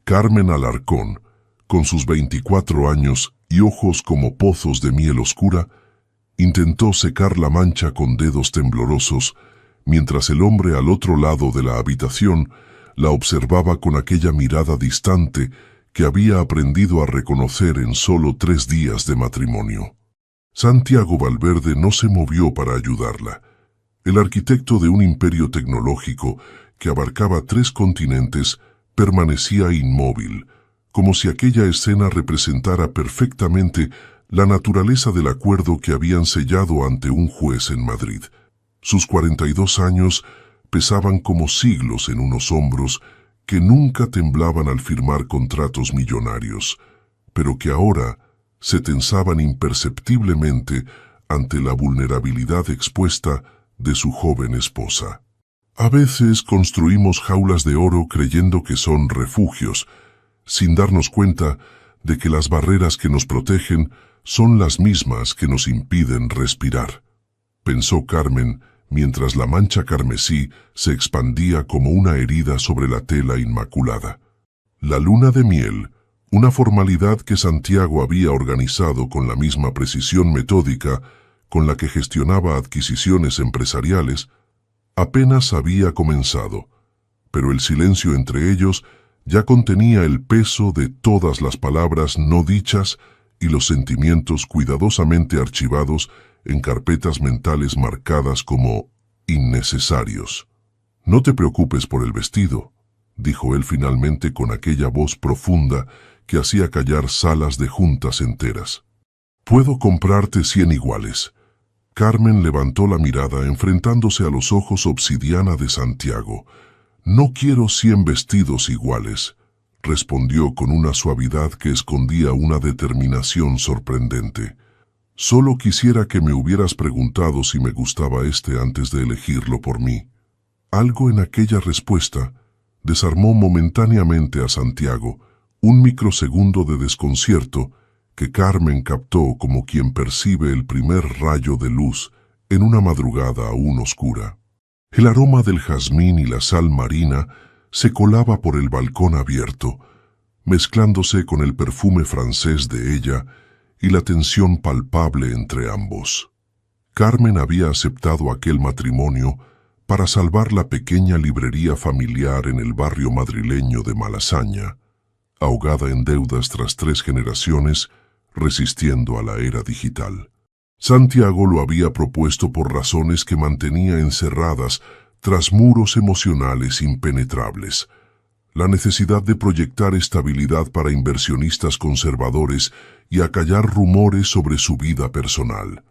Carmen Alarcón, con sus 24 años y ojos como pozos de miel oscura, intentó secar la mancha con dedos temblorosos, mientras el hombre al otro lado de la habitación la observaba con aquella mirada distante que había aprendido a reconocer en solo 3 días de matrimonio. Santiago Valverde no se movió para ayudarla. El arquitecto de un imperio tecnológico que abarcaba 3 continentes permanecía inmóvil, como si aquella escena representara perfectamente la naturaleza del acuerdo que habían sellado ante un juez en Madrid. Sus 42 años pesaban como siglos en unos hombros que nunca temblaban al firmar contratos millonarios, pero que ahora se tensaban imperceptiblemente ante la vulnerabilidad expuesta de su joven esposa. A veces construimos jaulas de oro creyendo que son refugios, sin darnos cuenta de que las barreras que nos protegen son las mismas que nos impiden respirar, pensó Carmen mientras la mancha carmesí se expandía como una herida sobre la tela inmaculada. La luna de miel, una formalidad que Santiago había organizado con la misma precisión metódica con la que gestionaba adquisiciones empresariales, apenas había comenzado, pero el silencio entre ellos ya contenía el peso de todas las palabras no dichas y los sentimientos cuidadosamente archivados en carpetas mentales marcadas como innecesarios. «No te preocupes por el vestido», dijo él finalmente con aquella voz profunda que hacía callar salas de juntas enteras. «Puedo comprarte 100 iguales». Carmen levantó la mirada enfrentándose a los ojos obsidiana de Santiago. «No quiero 100 vestidos iguales», respondió con una suavidad que escondía una determinación sorprendente. «Solo quisiera que me hubieras preguntado si me gustaba este antes de elegirlo por mí». Algo en aquella respuesta desarmó momentáneamente a Santiago, un microsegundo de desconcierto que Carmen captó como quien percibe el primer rayo de luz en una madrugada aún oscura. El aroma del jazmín y la sal marina se colaba por el balcón abierto, mezclándose con el perfume francés de ella y la tensión palpable entre ambos. Carmen había aceptado aquel matrimonio para salvar la pequeña librería familiar en el barrio madrileño de Malasaña, ahogada en deudas tras 3 generaciones, resistiendo a la era digital. Santiago lo había propuesto por razones que mantenía encerradas tras muros emocionales impenetrables. La necesidad de proyectar estabilidad para inversionistas conservadores y acallar rumores sobre su vida personal.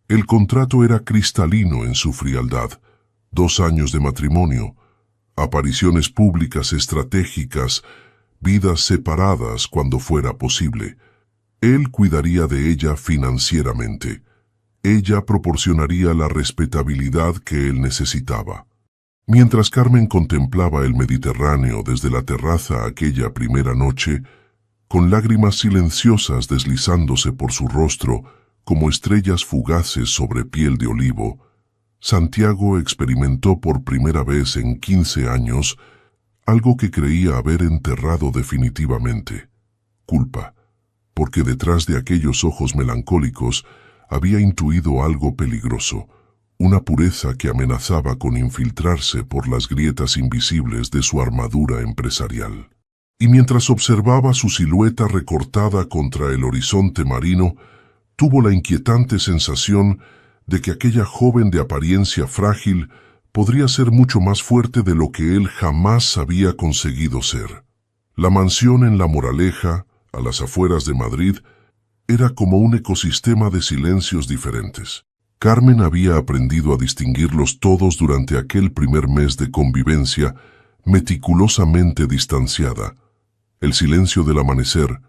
El contrato era cristalino en su frialdad: 2 años de matrimonio, apariciones públicas estratégicas, vidas separadas cuando fuera posible. Él cuidaría de ella financieramente. Ella proporcionaría la respetabilidad que él necesitaba. Mientras Carmen contemplaba el Mediterráneo desde la terraza aquella primera noche, con lágrimas silenciosas deslizándose por su rostro como estrellas fugaces sobre piel de olivo, Santiago experimentó por primera vez en 15 años algo que creía haber enterrado definitivamente: culpa, porque detrás de aquellos ojos melancólicos había intuido algo peligroso, una pureza que amenazaba con infiltrarse por las grietas invisibles de su armadura empresarial. Y mientras observaba su silueta recortada contra el horizonte marino, tuvo la inquietante sensación de que aquella joven de apariencia frágil podría ser mucho más fuerte de lo que él jamás había conseguido ser. La mansión en La Moraleja, a las afueras de Madrid, era como un ecosistema de silencios diferentes. Carmen había aprendido a distinguirlos todos durante aquel primer mes de convivencia, meticulosamente distanciada. El silencio del amanecer,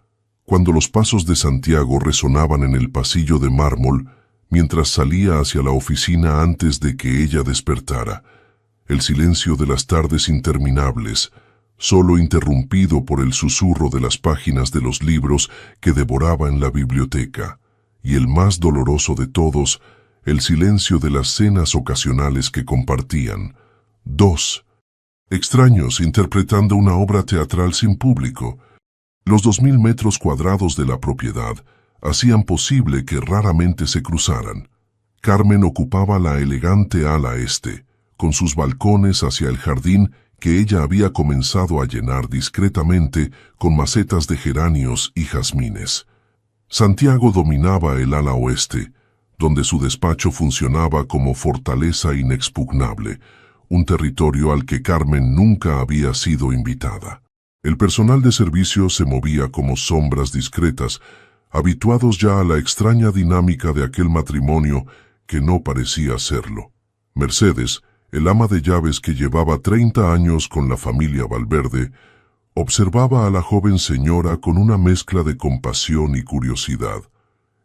cuando los pasos de Santiago resonaban en el pasillo de mármol mientras salía hacia la oficina antes de que ella despertara. El silencio de las tardes interminables, solo interrumpido por el susurro de las páginas de los libros que devoraba en la biblioteca, y el más doloroso de todos, el silencio de las cenas ocasionales que compartían, 2, extraños interpretando una obra teatral sin público. Los 2000 metros cuadrados de la propiedad hacían posible que raramente se cruzaran. Carmen ocupaba la elegante ala este, con sus balcones hacia el jardín que ella había comenzado a llenar discretamente con macetas de geranios y jazmines. Santiago dominaba el ala oeste, donde su despacho funcionaba como fortaleza inexpugnable, un territorio al que Carmen nunca había sido invitada. El personal de servicio se movía como sombras discretas, habituados ya a la extraña dinámica de aquel matrimonio que no parecía serlo. Mercedes, el ama de llaves que llevaba 30 años con la familia Valverde, observaba a la joven señora con una mezcla de compasión y curiosidad.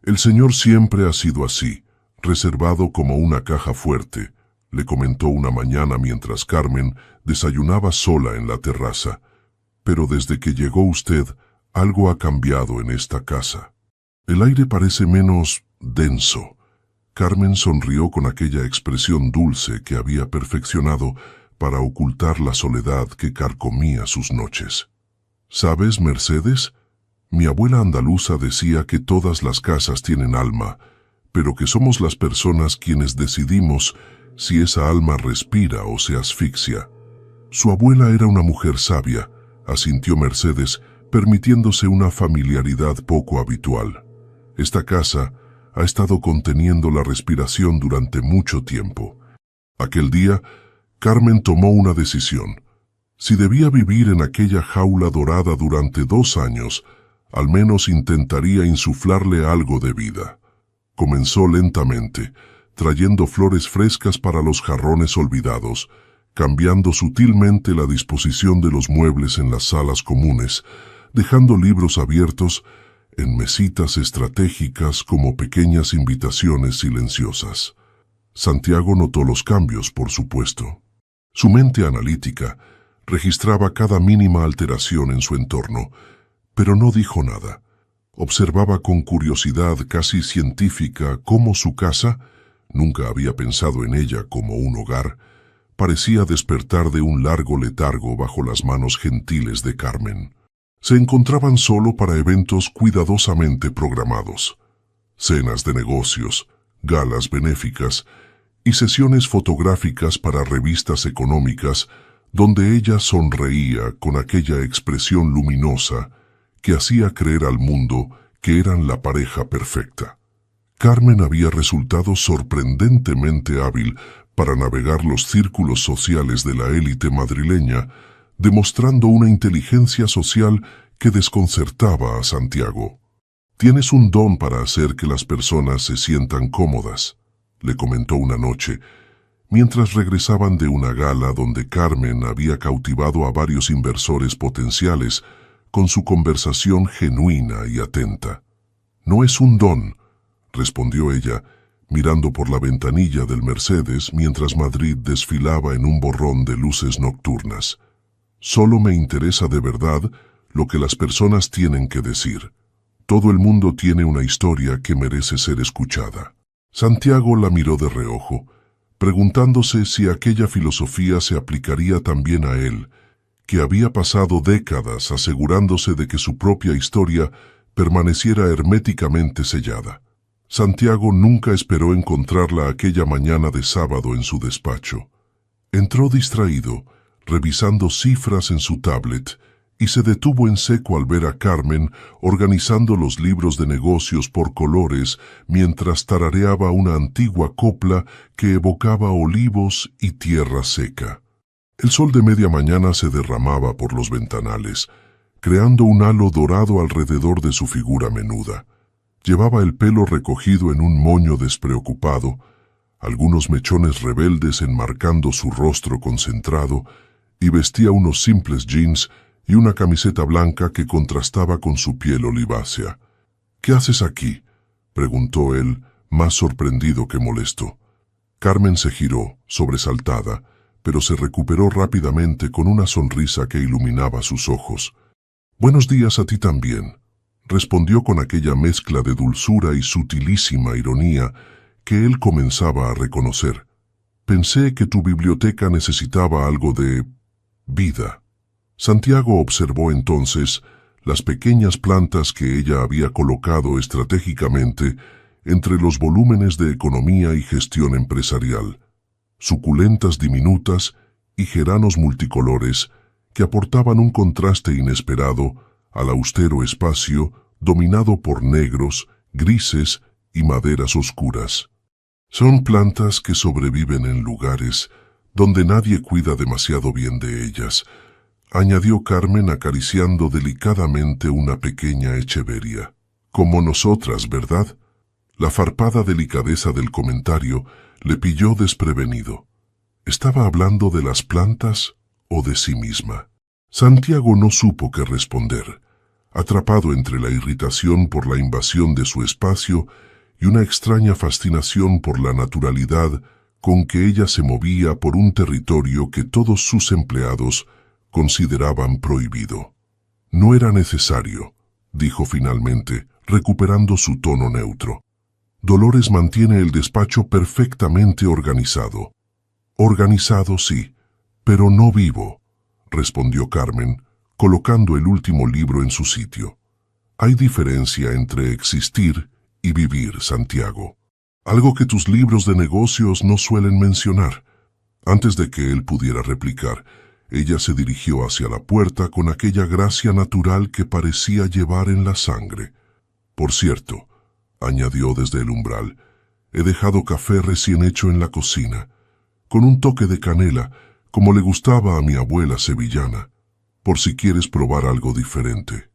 El señor siempre ha sido así, reservado como una caja fuerte, le comentó una mañana mientras Carmen desayunaba sola en la terraza. Pero desde que llegó usted, algo ha cambiado en esta casa. El aire parece menos denso. Carmen sonrió con aquella expresión dulce que había perfeccionado para ocultar la soledad que carcomía sus noches. ¿Sabes, Mercedes? Mi abuela andaluza decía que todas las casas tienen alma, pero que somos las personas quienes decidimos si esa alma respira o se asfixia. Su abuela era una mujer sabia, asintió Mercedes, permitiéndose una familiaridad poco habitual. Esta casa ha estado conteniendo la respiración durante mucho tiempo. Aquel día, Carmen tomó una decisión. Si debía vivir en aquella jaula dorada durante 2 años, al menos intentaría insuflarle algo de vida. Comenzó lentamente, trayendo flores frescas para los jarrones olvidados, cambiando sutilmente la disposición de los muebles en las salas comunes, dejando libros abiertos en mesitas estratégicas como pequeñas invitaciones silenciosas. Santiago notó los cambios, por supuesto. Su mente analítica registraba cada mínima alteración en su entorno, pero no dijo nada. Observaba con curiosidad casi científica cómo su casa, nunca había pensado en ella como un hogar, parecía despertar de un largo letargo bajo las manos gentiles de Carmen. Se encontraban solo para eventos cuidadosamente programados. Cenas de negocios, galas benéficas y sesiones fotográficas para revistas económicas donde ella sonreía con aquella expresión luminosa que hacía creer al mundo que eran la pareja perfecta. Carmen había resultado sorprendentemente hábil para navegar los círculos sociales de la élite madrileña, demostrando una inteligencia social que desconcertaba a Santiago. «Tienes un don para hacer que las personas se sientan cómodas», le comentó una noche, mientras regresaban de una gala donde Carmen había cautivado a varios inversores potenciales con su conversación genuina y atenta. «No es un don», respondió ella, mirando por la ventanilla del Mercedes mientras Madrid desfilaba en un borrón de luces nocturnas. «Solo me interesa de verdad lo que las personas tienen que decir. Todo el mundo tiene una historia que merece ser escuchada». Santiago la miró de reojo, preguntándose si aquella filosofía se aplicaría también a él, que había pasado décadas asegurándose de que su propia historia permaneciera herméticamente sellada. Santiago nunca esperó encontrarla aquella mañana de sábado en su despacho. Entró distraído, revisando cifras en su tablet, y se detuvo en seco al ver a Carmen organizando los libros de negocios por colores mientras tarareaba una antigua copla que evocaba olivos y tierra seca. El sol de media mañana se derramaba por los ventanales, creando un halo dorado alrededor de su figura menuda. Llevaba el pelo recogido en un moño despreocupado, algunos mechones rebeldes enmarcando su rostro concentrado, y vestía unos simples jeans y una camiseta blanca que contrastaba con su piel olivácea. «¿Qué haces aquí?», preguntó él, más sorprendido que molesto. Carmen se giró, sobresaltada, pero se recuperó rápidamente con una sonrisa que iluminaba sus ojos. «Buenos días a ti también», respondió con aquella mezcla de dulzura y sutilísima ironía que él comenzaba a reconocer. «Pensé que tu biblioteca necesitaba algo de vida. Santiago observó entonces las pequeñas plantas que ella había colocado estratégicamente entre los volúmenes de economía y gestión empresarial, suculentas diminutas y geranos multicolores que aportaban un contraste inesperado al austero espacio dominado por negros, grises y maderas oscuras. Son plantas que sobreviven en lugares donde nadie cuida demasiado bien de ellas, añadió Carmen acariciando delicadamente una pequeña echeveria. Como nosotras, ¿verdad? La farpada delicadeza del comentario le pilló desprevenido. ¿Estaba hablando de las plantas o de sí misma? Santiago no supo qué responder, atrapado entre la irritación por la invasión de su espacio y una extraña fascinación por la naturalidad con que ella se movía por un territorio que todos sus empleados consideraban prohibido. No era necesario, dijo finalmente, recuperando su tono neutro. Dolores mantiene el despacho perfectamente organizado. Organizado, sí, pero no vivo, respondió Carmen, colocando el último libro en su sitio. Hay diferencia entre existir y vivir, Santiago. Algo que tus libros de negocios no suelen mencionar. Antes de que él pudiera replicar, ella se dirigió hacia la puerta con aquella gracia natural que parecía llevar en la sangre. Por cierto, añadió desde el umbral, he dejado café recién hecho en la cocina, con un toque de canela, como le gustaba a mi abuela sevillana, por si quieres probar algo diferente.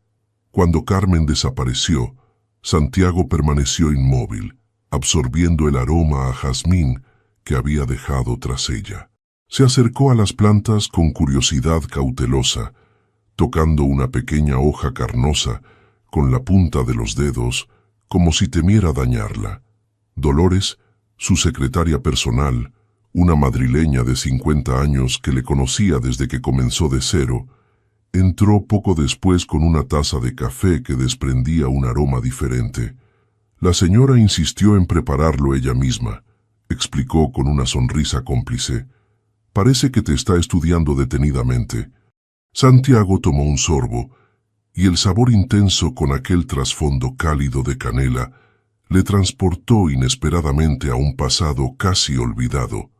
Cuando Carmen desapareció, Santiago permaneció inmóvil, absorbiendo el aroma a jazmín que había dejado tras ella. Se acercó a las plantas con curiosidad cautelosa, tocando una pequeña hoja carnosa con la punta de los dedos, como si temiera dañarla. Dolores, su secretaria personal, una madrileña de 50 años que le conocía desde que comenzó de cero, entró poco después con una taza de café que desprendía un aroma diferente. La señora insistió en prepararlo ella misma, explicó con una sonrisa cómplice. Parece que te está estudiando detenidamente. Santiago tomó un sorbo, y el sabor intenso con aquel trasfondo cálido de canela le transportó inesperadamente a un pasado casi olvidado,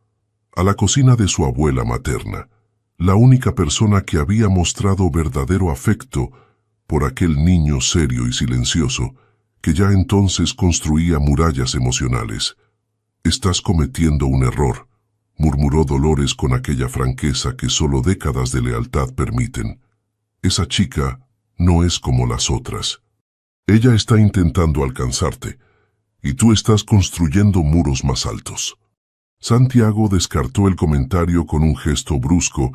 a la cocina de su abuela materna, la única persona que había mostrado verdadero afecto por aquel niño serio y silencioso, que ya entonces construía murallas emocionales. Estás cometiendo un error, murmuró Dolores con aquella franqueza que solo décadas de lealtad permiten. Esa chica no es como las otras. Ella está intentando alcanzarte, y tú estás construyendo muros más altos. Santiago descartó el comentario con un gesto brusco,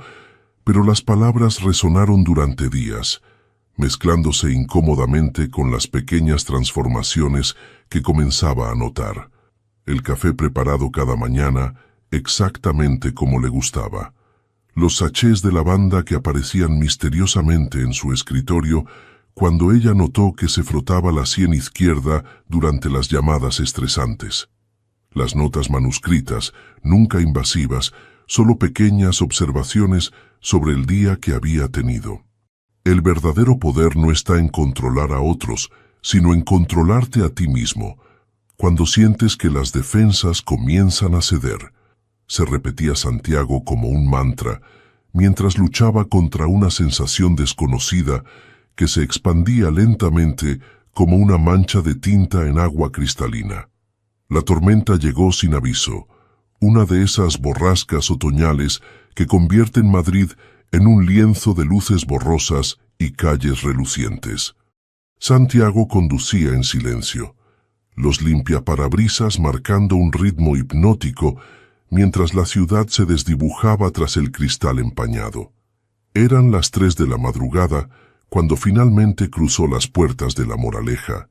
pero las palabras resonaron durante días, mezclándose incómodamente con las pequeñas transformaciones que comenzaba a notar. El café preparado cada mañana, exactamente como le gustaba. Los sachés de lavanda que aparecían misteriosamente en su escritorio cuando ella notó que se frotaba la sien izquierda durante las llamadas estresantes. Las notas manuscritas, nunca invasivas, solo pequeñas observaciones sobre el día que había tenido. El verdadero poder no está en controlar a otros, sino en controlarte a ti mismo, cuando sientes que las defensas comienzan a ceder, se repetía Santiago como un mantra, mientras luchaba contra una sensación desconocida que se expandía lentamente como una mancha de tinta en agua cristalina. La tormenta llegó sin aviso, una de esas borrascas otoñales que convierten Madrid en un lienzo de luces borrosas y calles relucientes. Santiago conducía en silencio, los limpiaparabrisas marcando un ritmo hipnótico mientras la ciudad se desdibujaba tras el cristal empañado. Eran las 3 de la madrugada cuando finalmente cruzó las puertas de La Moraleja,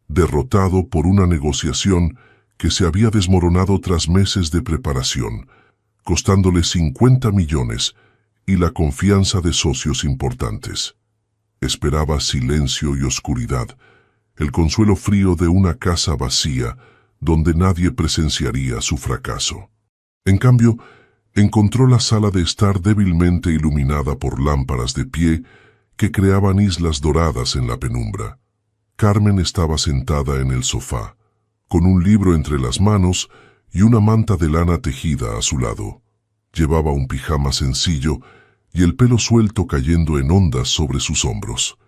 derrotado por una negociación que se había desmoronado tras meses de preparación, costándole 50 millones y la confianza de socios importantes. Esperaba silencio y oscuridad, el consuelo frío de una casa vacía donde nadie presenciaría su fracaso. En cambio, Encontró la sala de estar débilmente iluminada por lámparas de pie que creaban islas doradas en la penumbra. Carmen estaba sentada en el sofá, con un libro entre las manos y una manta de lana tejida a su lado. Llevaba un pijama sencillo y el pelo suelto cayendo en ondas sobre sus hombros.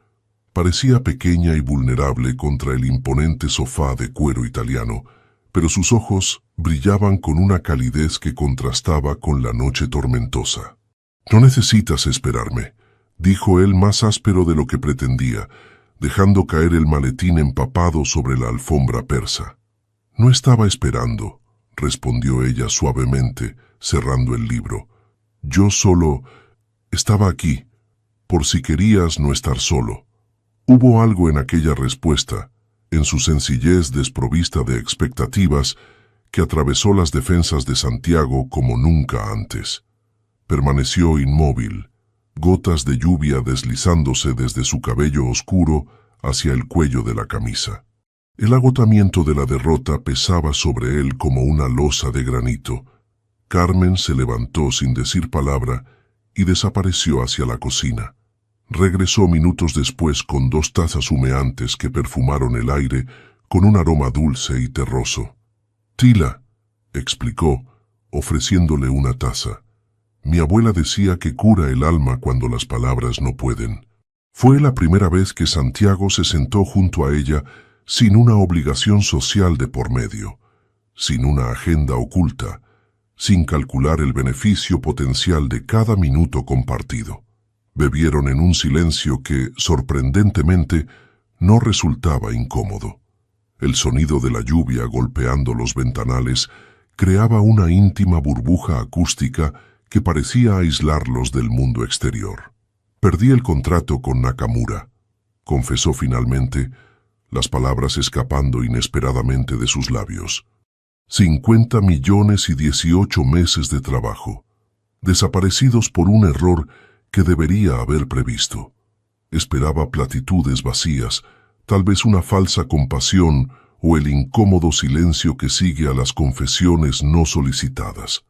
Parecía pequeña y vulnerable contra el imponente sofá de cuero italiano, pero sus ojos brillaban con una calidez que contrastaba con la noche tormentosa. «No necesitas esperarme», dijo él más áspero de lo que pretendía, dejando caer el maletín empapado sobre la alfombra persa. «No estaba esperando», respondió ella suavemente, cerrando el libro. «Yo solo estaba aquí, por si querías no estar solo». Hubo algo en aquella respuesta, en su sencillez desprovista de expectativas, que atravesó las defensas de Santiago como nunca antes. Permaneció inmóvil, gotas de lluvia deslizándose desde su cabello oscuro hacia el cuello de la camisa. El agotamiento de la derrota pesaba sobre él como una losa de granito. Carmen se levantó sin decir palabra y desapareció hacia la cocina. Regresó minutos después con 2 tazas humeantes que perfumaron el aire con un aroma dulce y terroso. «Tila», explicó, ofreciéndole una taza. «Mi abuela decía que cura el alma cuando las palabras no pueden». Fue la primera vez que Santiago se sentó junto a ella sin una obligación social de por medio, sin una agenda oculta, sin calcular el beneficio potencial de cada minuto compartido. Bebieron en un silencio que, sorprendentemente, no resultaba incómodo. El sonido de la lluvia golpeando los ventanales creaba una íntima burbuja acústica que parecía aislarlos del mundo exterior. «Perdí el contrato con Nakamura», confesó finalmente, las palabras escapando inesperadamente de sus labios. 50 millones y 18 meses de trabajo, desaparecidos por un error que debería haber previsto. Esperaba platitudes vacías, tal vez una falsa compasión o el incómodo silencio que sigue a las confesiones no solicitadas.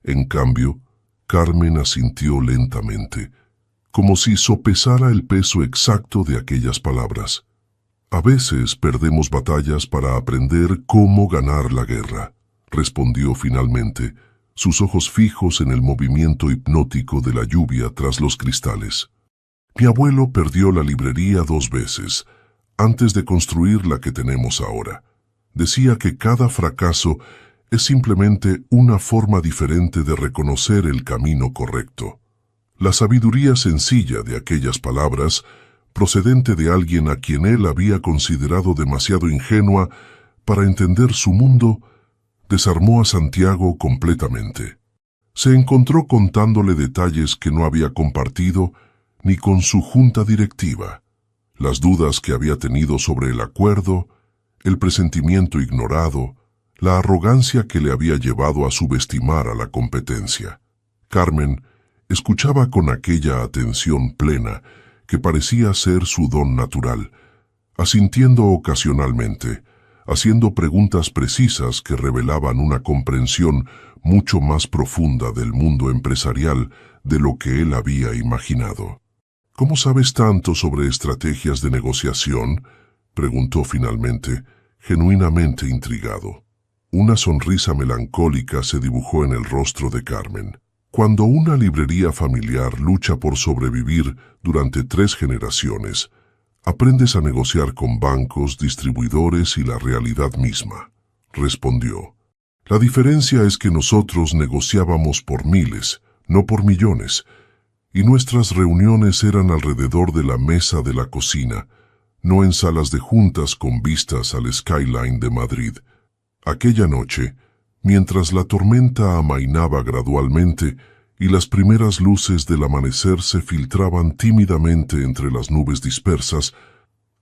En cambio, Carmen asintió lentamente, como si sopesara el peso exacto de aquellas palabras. «A veces perdemos batallas para aprender cómo ganar la guerra», respondió finalmente, sus ojos fijos en el movimiento hipnótico de la lluvia tras los cristales. «Mi abuelo perdió la librería 2 veces, antes de construir la que tenemos ahora. Decía que cada fracaso es simplemente una forma diferente de reconocer el camino correcto». La sabiduría sencilla de aquellas palabras, procedente de alguien a quien él había considerado demasiado ingenua para entender su mundo, desarmó a Santiago completamente. Se encontró contándole detalles que no había compartido ni con su junta directiva, las dudas que había tenido sobre el acuerdo, el presentimiento ignorado, la arrogancia que le había llevado a subestimar a la competencia. Carmen escuchaba con aquella atención plena que parecía ser su don natural, asintiendo ocasionalmente, haciendo preguntas precisas que revelaban una comprensión mucho más profunda del mundo empresarial de lo que él había imaginado. «¿Cómo sabes tanto sobre estrategias de negociación?», preguntó finalmente, genuinamente intrigado. Una sonrisa melancólica se dibujó en el rostro de Carmen. Cuando una librería familiar lucha por sobrevivir durante 3 generaciones, aprendes a negociar con bancos, distribuidores y la realidad misma, respondió. La diferencia es que nosotros negociábamos por miles, no por millones, y nuestras reuniones eran alrededor de la mesa de la cocina, no en salas de juntas con vistas al skyline de Madrid. Aquella noche, mientras la tormenta amainaba gradualmente y las primeras luces del amanecer se filtraban tímidamente entre las nubes dispersas,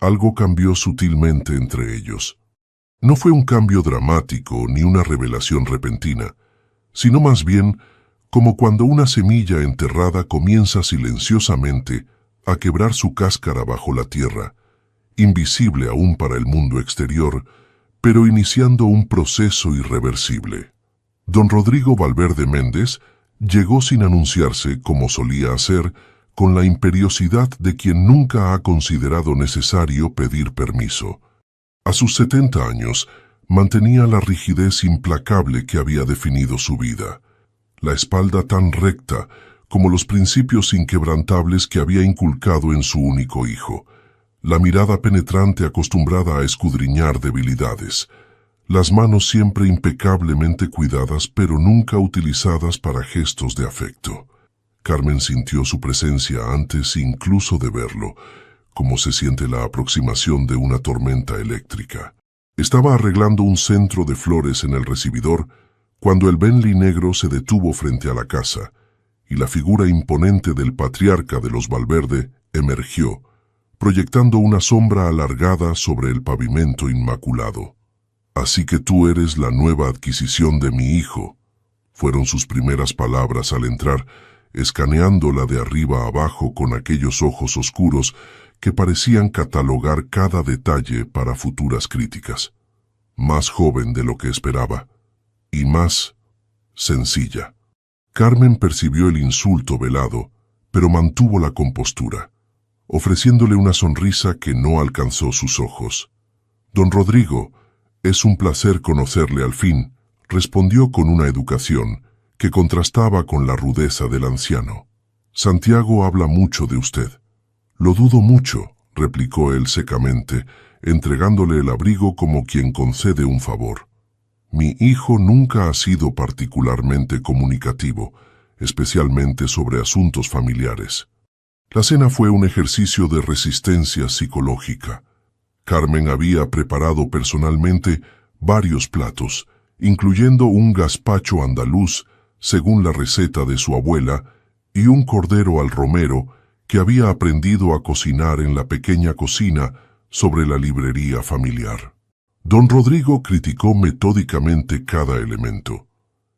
algo cambió sutilmente entre ellos. No fue un cambio dramático ni una revelación repentina, sino más bien como cuando una semilla enterrada comienza silenciosamente a quebrar su cáscara bajo la tierra, invisible aún para el mundo exterior, pero iniciando un proceso irreversible. Don Rodrigo Valverde Méndez, Llegó sin anunciarse, como solía hacer, con la imperiosidad de quien nunca ha considerado necesario pedir permiso. A sus 70 años, mantenía la rigidez implacable que había definido su vida, la espalda tan recta como los principios inquebrantables que había inculcado en su único hijo, la mirada penetrante acostumbrada a escudriñar debilidades, las manos siempre impecablemente cuidadas pero nunca utilizadas para gestos de afecto. Carmen sintió su presencia antes incluso de verlo, como se siente la aproximación de una tormenta eléctrica. Estaba arreglando un centro de flores en el recibidor cuando el Bentley negro se detuvo frente a la casa y la figura imponente del patriarca de los Valverde emergió, proyectando una sombra alargada sobre el pavimento inmaculado. «Así que tú eres la nueva adquisición de mi hijo», fueron sus primeras palabras al entrar, escaneándola de arriba a abajo con aquellos ojos oscuros que parecían catalogar cada detalle para futuras críticas. Más joven de lo que esperaba, y más sencilla. Carmen percibió el insulto velado, pero mantuvo la compostura, ofreciéndole una sonrisa que no alcanzó sus ojos. «Don Rodrigo, es un placer conocerle al fin», respondió con una educación que contrastaba con la rudeza del anciano. «Santiago habla mucho de usted». «Lo dudo mucho», replicó él secamente, entregándole el abrigo como quien concede un favor. «Mi hijo nunca ha sido particularmente comunicativo, especialmente sobre asuntos familiares». La cena fue un ejercicio de resistencia psicológica. Carmen había preparado personalmente varios platos, incluyendo un gazpacho andaluz, según la receta de su abuela, y un cordero al romero que había aprendido a cocinar en la pequeña cocina sobre la librería familiar. Don Rodrigo criticó metódicamente cada elemento.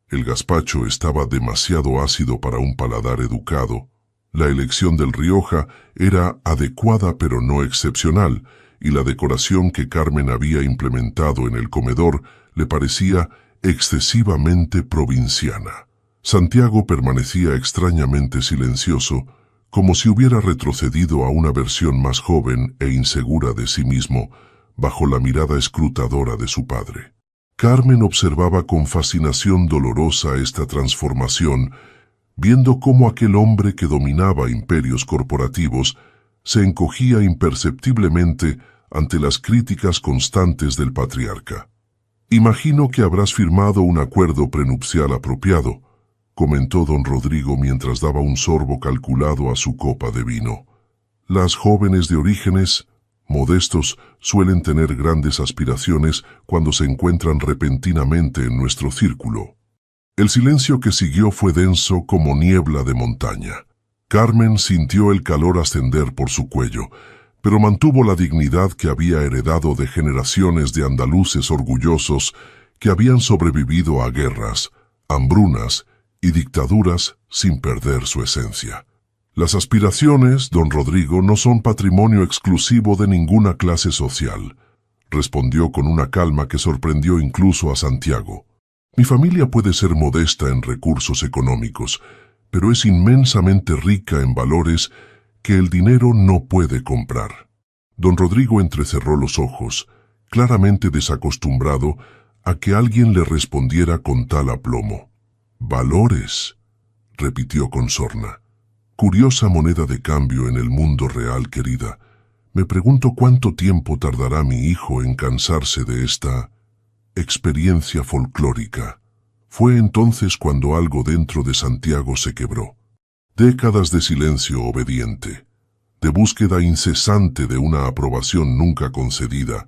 El gazpacho estaba demasiado ácido para un paladar educado. La elección del Rioja era adecuada pero no excepcional, y la decoración que Carmen había implementado en el comedor le parecía excesivamente provinciana. Santiago permanecía extrañamente silencioso, como si hubiera retrocedido a una versión más joven e insegura de sí mismo, bajo la mirada escrutadora de su padre. Carmen observaba con fascinación dolorosa esta transformación, viendo cómo aquel hombre que dominaba imperios corporativos se encogía imperceptiblemente ante las críticas constantes del patriarca. «Imagino que habrás firmado un acuerdo prenupcial apropiado», comentó don Rodrigo mientras daba un sorbo calculado a su copa de vino. «Las jóvenes de orígenes modestos suelen tener grandes aspiraciones cuando se encuentran repentinamente en nuestro círculo». El silencio que siguió fue denso como niebla de montaña. Carmen sintió el calor ascender por su cuello, pero mantuvo la dignidad que había heredado de generaciones de andaluces orgullosos que habían sobrevivido a guerras, hambrunas y dictaduras sin perder su esencia. «Las aspiraciones, don Rodrigo, no son patrimonio exclusivo de ninguna clase social», respondió con una calma que sorprendió incluso a Santiago. «Mi familia puede ser modesta en recursos económicos, pero es inmensamente rica en valores que el dinero no puede comprar». Don Rodrigo entrecerró los ojos, claramente desacostumbrado a que alguien le respondiera con tal aplomo. «Valores», repitió con sorna. «Curiosa moneda de cambio en el mundo real, querida. Me pregunto cuánto tiempo tardará mi hijo en cansarse de esta experiencia folclórica». Fue entonces cuando algo dentro de Santiago se quebró. Décadas de silencio obediente, de búsqueda incesante de una aprobación nunca concedida,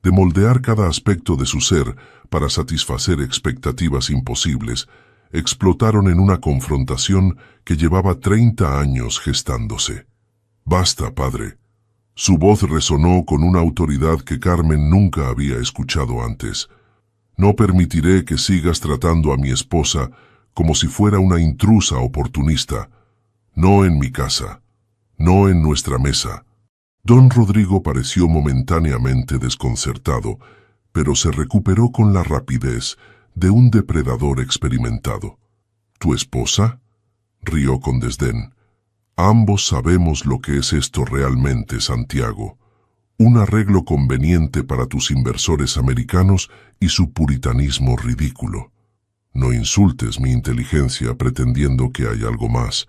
de moldear cada aspecto de su ser para satisfacer expectativas imposibles, explotaron en una confrontación que llevaba 30 años gestándose. «Basta, padre». Su voz resonó con una autoridad que Carmen nunca había escuchado antes. «No permitiré que sigas tratando a mi esposa como si fuera una intrusa oportunista. No en mi casa, no en nuestra mesa». Don Rodrigo pareció momentáneamente desconcertado, pero se recuperó con la rapidez de un depredador experimentado. ¿Tu esposa? Rió con desdén. Ambos sabemos lo que es esto realmente, Santiago. Un arreglo conveniente para tus inversores americanos y su puritanismo ridículo. No insultes mi inteligencia pretendiendo que hay algo más.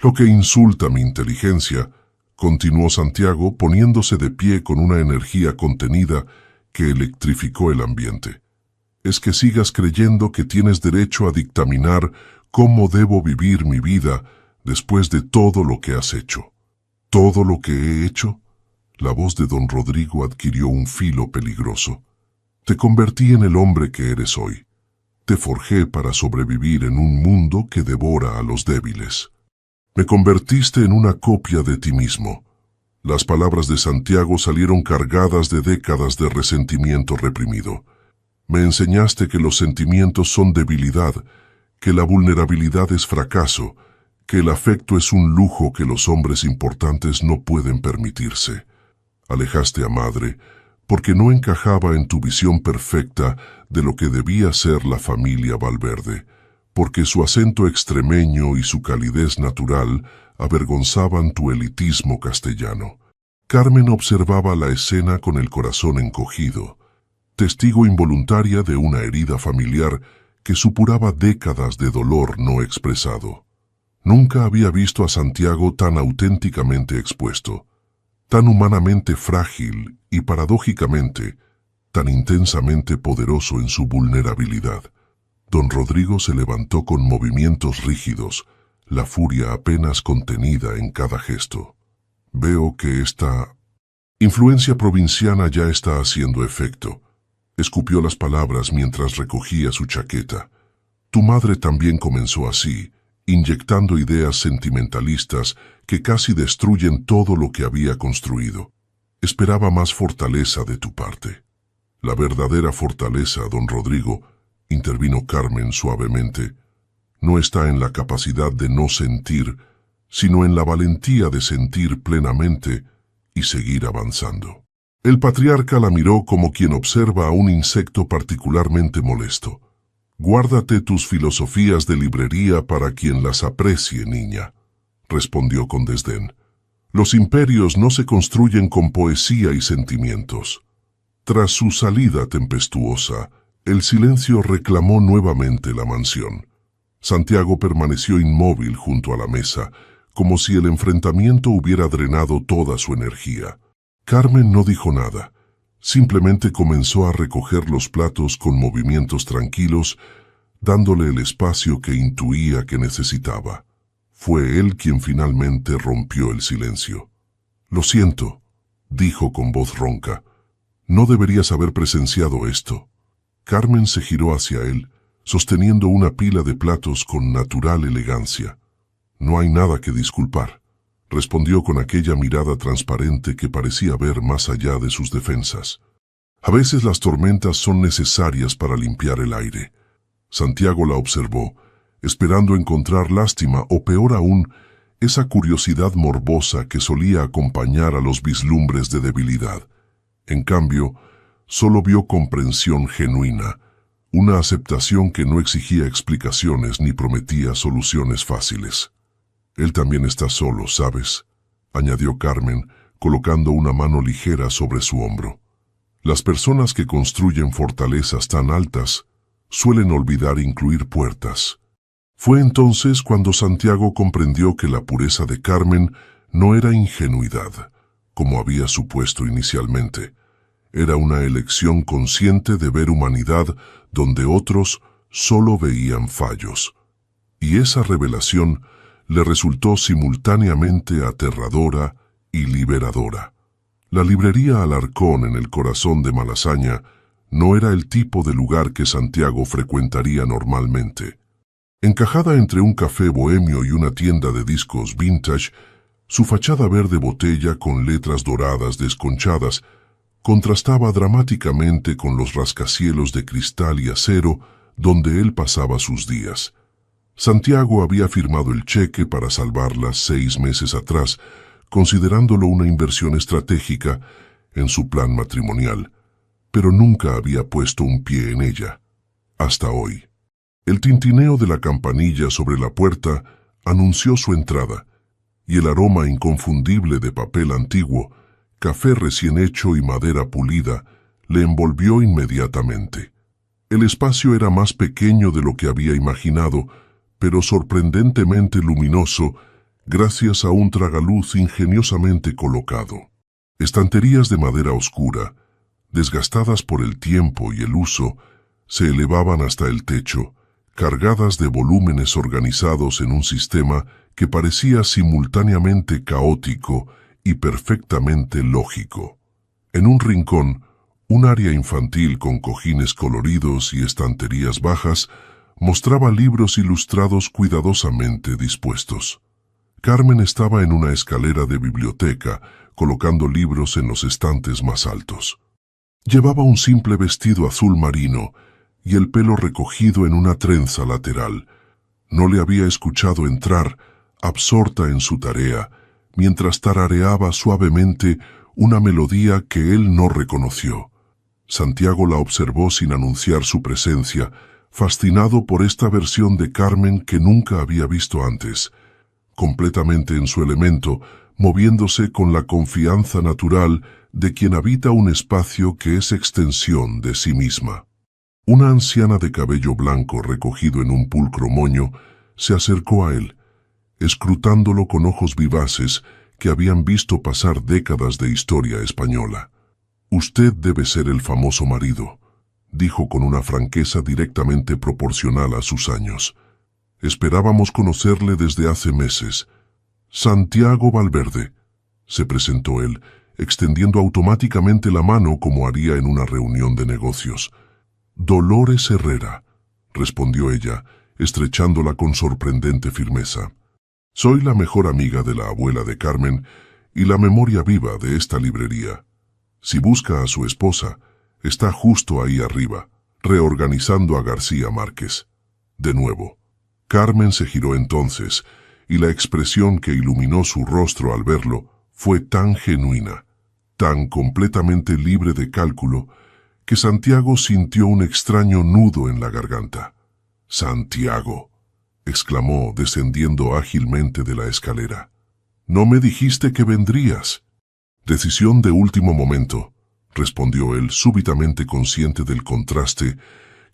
Lo que insulta mi inteligencia, continuó Santiago poniéndose de pie con una energía contenida que electrificó el ambiente, es que sigas creyendo que tienes derecho a dictaminar cómo debo vivir mi vida después de todo lo que has hecho. ¿Todo lo que he hecho? La voz de don Rodrigo adquirió un filo peligroso. Te convertí en el hombre que eres hoy. Te forjé para sobrevivir en un mundo que devora a los débiles. Me convertiste en una copia de ti mismo. Las palabras de Santiago salieron cargadas de décadas de resentimiento reprimido. Me enseñaste que los sentimientos son debilidad, que la vulnerabilidad es fracaso, que el afecto es un lujo que los hombres importantes no pueden permitirse. Alejaste a madre porque no encajaba en tu visión perfecta de lo que debía ser la familia Valverde, porque su acento extremeño y su calidez natural avergonzaban tu elitismo castellano. Carmen observaba la escena con el corazón encogido, testigo involuntaria de una herida familiar que supuraba décadas de dolor no expresado. Nunca había visto a Santiago tan auténticamente expuesto, tan humanamente frágil y, paradójicamente, tan intensamente poderoso en su vulnerabilidad. Don Rodrigo se levantó con movimientos rígidos, la furia apenas contenida en cada gesto. Veo que esta influencia provinciana ya está haciendo efecto. Escupió las palabras mientras recogía su chaqueta. Tu madre también comenzó así, inyectando ideas sentimentalistas que casi destruyen todo lo que había construido. Esperaba más fortaleza de tu parte. La verdadera fortaleza, don Rodrigo, intervino Carmen suavemente, no está en la capacidad de no sentir, sino en la valentía de sentir plenamente y seguir avanzando. El patriarca la miró como quien observa a un insecto particularmente molesto. Guárdate tus filosofías de librería para quien las aprecie, niña, respondió con desdén. Los imperios no se construyen con poesía y sentimientos. Tras su salida tempestuosa, el silencio reclamó nuevamente la mansión. Santiago permaneció inmóvil junto a la mesa, como si el enfrentamiento hubiera drenado toda su energía. Carmen no dijo nada, simplemente comenzó a recoger los platos con movimientos tranquilos, dándole el espacio que intuía que necesitaba. Fue él quien finalmente rompió el silencio. Lo siento, dijo con voz ronca. No deberías haber presenciado esto. Carmen se giró hacia él, sosteniendo una pila de platos con natural elegancia. No hay nada que disculpar, respondió con aquella mirada transparente que parecía ver más allá de sus defensas. A veces las tormentas son necesarias para limpiar el aire. Santiago la observó, esperando encontrar lástima o, peor aún, esa curiosidad morbosa que solía acompañar a los vislumbres de debilidad. En cambio, solo vio comprensión genuina, una aceptación que no exigía explicaciones ni prometía soluciones fáciles. Él también está solo, ¿sabes?, añadió Carmen, colocando una mano ligera sobre su hombro. Las personas que construyen fortalezas tan altas suelen olvidar incluir puertas. Fue entonces cuando Santiago comprendió que la pureza de Carmen no era ingenuidad, como había supuesto inicialmente. Era una elección consciente de ver humanidad donde otros solo veían fallos. Y esa revelación le resultó simultáneamente aterradora y liberadora. La librería Alarcón en el corazón de Malasaña no era el tipo de lugar que Santiago frecuentaría normalmente. Encajada entre un café bohemio y una tienda de discos vintage, su fachada verde botella con letras doradas desconchadas contrastaba dramáticamente con los rascacielos de cristal y acero donde él pasaba sus días. Santiago había firmado el cheque para salvarla 6 meses atrás, considerándolo una inversión estratégica en su plan matrimonial, pero nunca había puesto un pie en ella, hasta hoy. El tintineo de la campanilla sobre la puerta anunció su entrada, y el aroma inconfundible de papel antiguo, café recién hecho y madera pulida le envolvió inmediatamente. El espacio era más pequeño de lo que había imaginado, pero sorprendentemente luminoso gracias a un tragaluz ingeniosamente colocado. Estanterías de madera oscura, desgastadas por el tiempo y el uso, se elevaban hasta el techo, cargadas de volúmenes organizados en un sistema que parecía simultáneamente caótico y perfectamente lógico. En un rincón, un área infantil con cojines coloridos y estanterías bajas mostraba libros ilustrados cuidadosamente dispuestos. Carmen estaba en una escalera de biblioteca, colocando libros en los estantes más altos. Llevaba un simple vestido azul marino y el pelo recogido en una trenza lateral. No le había escuchado entrar, absorta en su tarea, mientras tarareaba suavemente una melodía que él no reconoció. Santiago la observó sin anunciar su presencia, fascinado por esta versión de Carmen que nunca había visto antes, completamente en su elemento, moviéndose con la confianza natural de quien habita un espacio que es extensión de sí misma. Una anciana de cabello blanco recogido en un pulcro moño se acercó a él, escrutándolo con ojos vivaces que habían visto pasar décadas de historia española. «Usted debe ser el famoso marido», dijo con una franqueza directamente proporcional a sus años. «Esperábamos conocerle desde hace meses». «Santiago Valverde», se presentó él, extendiendo automáticamente la mano como haría en una reunión de negocios. «Dolores Herrera», respondió ella, estrechándola con sorprendente firmeza. «Soy la mejor amiga de la abuela de Carmen y la memoria viva de esta librería. Si busca a su esposa, está justo ahí arriba, reorganizando a García Márquez». De nuevo. Carmen se giró entonces, y la expresión que iluminó su rostro al verlo fue tan genuina, tan completamente libre de cálculo, que Santiago sintió un extraño nudo en la garganta. «Santiago», exclamó descendiendo ágilmente de la escalera. «¿No me dijiste que vendrías?» «Decisión de último momento», respondió él, súbitamente consciente del contraste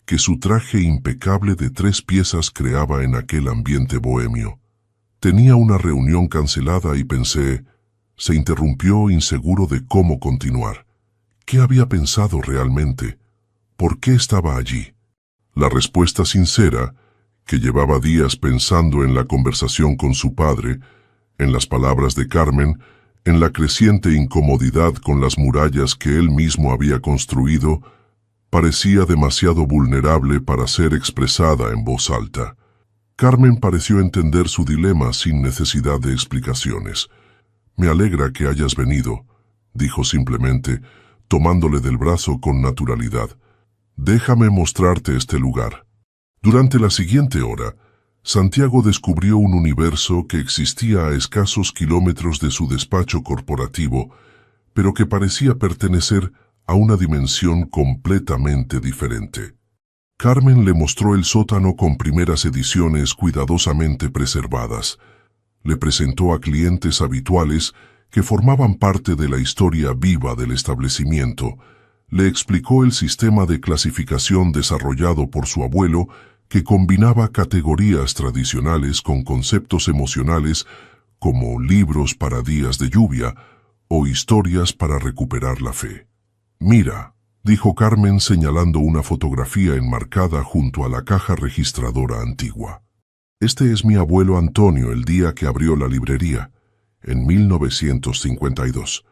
que su traje impecable de 3 piezas creaba en aquel ambiente bohemio. «Tenía una reunión cancelada y pensé...» Se interrumpió, inseguro de cómo continuar. ¿Qué había pensado realmente? ¿Por qué estaba allí? La respuesta sincera, que llevaba días pensando en la conversación con su padre, en las palabras de Carmen, en la creciente incomodidad con las murallas que él mismo había construido, parecía demasiado vulnerable para ser expresada en voz alta. Carmen pareció entender su dilema sin necesidad de explicaciones. «Me alegra que hayas venido», dijo simplemente, tomándole del brazo con naturalidad. «Déjame mostrarte este lugar». Durante la siguiente hora, Santiago descubrió un universo que existía a escasos kilómetros de su despacho corporativo, pero que parecía pertenecer a una dimensión completamente diferente. Carmen le mostró el sótano con primeras ediciones cuidadosamente preservadas. Le presentó a clientes habituales que formaban parte de la historia viva del establecimiento. Le explicó el sistema de clasificación desarrollado por su abuelo, que combinaba categorías tradicionales con conceptos emocionales como libros para días de lluvia o historias para recuperar la fe. «Mira», dijo Carmen señalando una fotografía enmarcada junto a la caja registradora antigua. «Este es mi abuelo Antonio el día que abrió la librería, en 1952.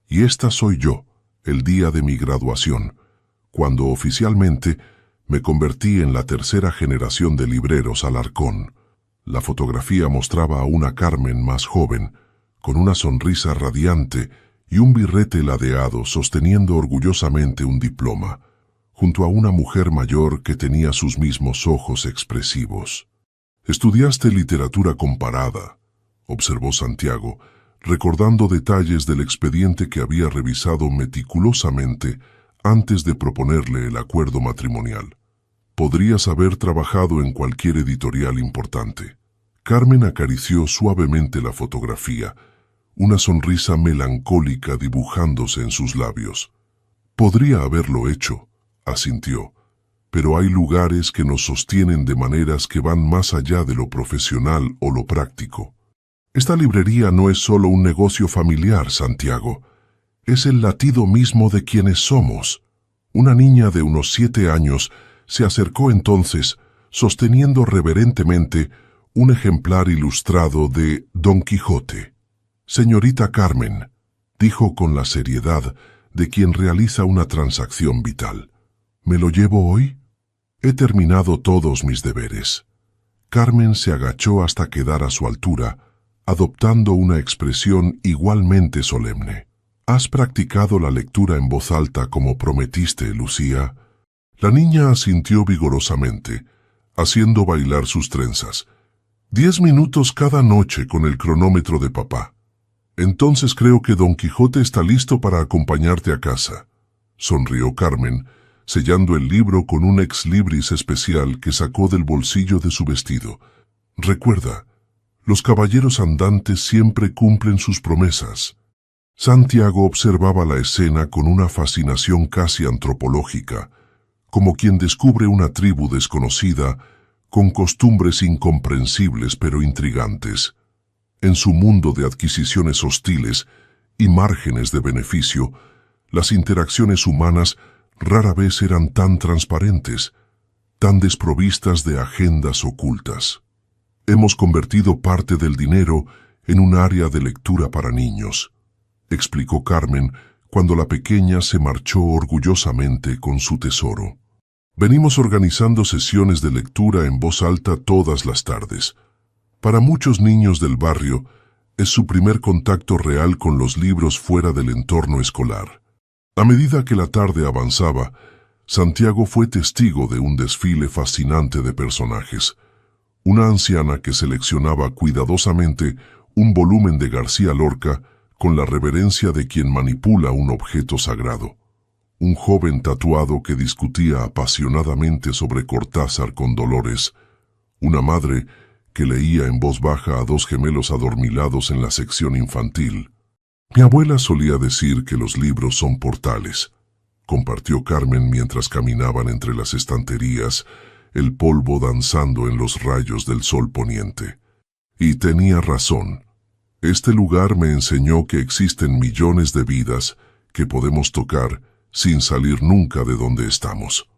Y esta soy yo, el día de mi graduación, cuando oficialmente me convertí en la 3ª generación de libreros Alarcón». La fotografía mostraba a una Carmen más joven, con una sonrisa radiante y un birrete ladeado sosteniendo orgullosamente un diploma, junto a una mujer mayor que tenía sus mismos ojos expresivos. «Estudiaste literatura comparada», observó Santiago, recordando detalles del expediente que había revisado meticulosamente antes de proponerle el acuerdo matrimonial. Podrías haber trabajado en cualquier editorial importante. Carmen acarició suavemente la fotografía, una sonrisa melancólica dibujándose en sus labios. Podría haberlo hecho, asintió, pero hay lugares que nos sostienen de maneras que van más allá de lo profesional o lo práctico. Esta librería no es solo un negocio familiar, Santiago. Es el latido mismo de quienes somos. Una niña de unos 7 años se acercó entonces, sosteniendo reverentemente un ejemplar ilustrado de Don Quijote. «Señorita Carmen», dijo con la seriedad de quien realiza una transacción vital, «¿me lo llevo hoy? He terminado todos mis deberes». Carmen se agachó hasta quedar a su altura, adoptando una expresión igualmente solemne. «¿Has practicado la lectura en voz alta como prometiste, Lucía?» La niña asintió vigorosamente, haciendo bailar sus trenzas. 10 minutos cada noche con el cronómetro de papá. Entonces creo que Don Quijote está listo para acompañarte a casa. Sonrió Carmen, sellando el libro con un ex libris especial que sacó del bolsillo de su vestido. Recuerda, los caballeros andantes siempre cumplen sus promesas. Santiago observaba la escena con una fascinación casi antropológica, como quien descubre una tribu desconocida con costumbres incomprensibles pero intrigantes. En su mundo de adquisiciones hostiles y márgenes de beneficio, las interacciones humanas rara vez eran tan transparentes, tan desprovistas de agendas ocultas. Hemos convertido parte del dinero en un área de lectura para niños, explicó Carmen cuando la pequeña se marchó orgullosamente con su tesoro. Venimos organizando sesiones de lectura en voz alta todas las tardes. Para muchos niños del barrio, es su primer contacto real con los libros fuera del entorno escolar. A medida que la tarde avanzaba, Santiago fue testigo de un desfile fascinante de personajes. Una anciana que seleccionaba cuidadosamente un volumen de García Lorca con la reverencia de quien manipula un objeto sagrado. Un joven tatuado que discutía apasionadamente sobre Cortázar con Dolores. Una madre que leía en voz baja a 2 gemelos adormilados en la sección infantil. Mi abuela solía decir que los libros son portales, compartió Carmen mientras caminaban entre las estanterías, el polvo danzando en los rayos del sol poniente. Y tenía razón. Este lugar me enseñó que existen millones de vidas que podemos tocar sin salir nunca de donde estamos.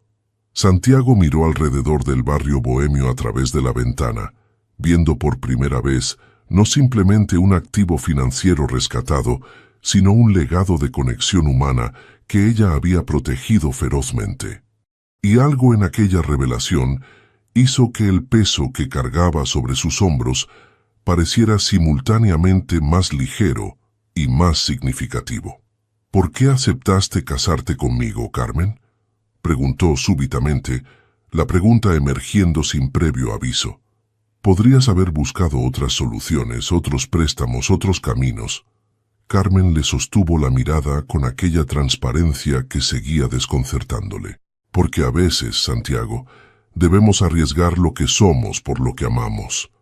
Santiago miró alrededor del barrio bohemio a través de la ventana, viendo por primera vez no simplemente un activo financiero rescatado, sino un legado de conexión humana que ella había protegido ferozmente. Y algo en aquella revelación hizo que el peso que cargaba sobre sus hombros pareciera simultáneamente más ligero y más significativo. ¿Por qué aceptaste casarte conmigo, Carmen?, preguntó súbitamente, la pregunta emergiendo sin previo aviso. Podrías haber buscado otras soluciones, otros préstamos, otros caminos. Carmen le sostuvo la mirada con aquella transparencia que seguía desconcertándole. Porque a veces, Santiago, debemos arriesgar lo que somos por lo que amamos,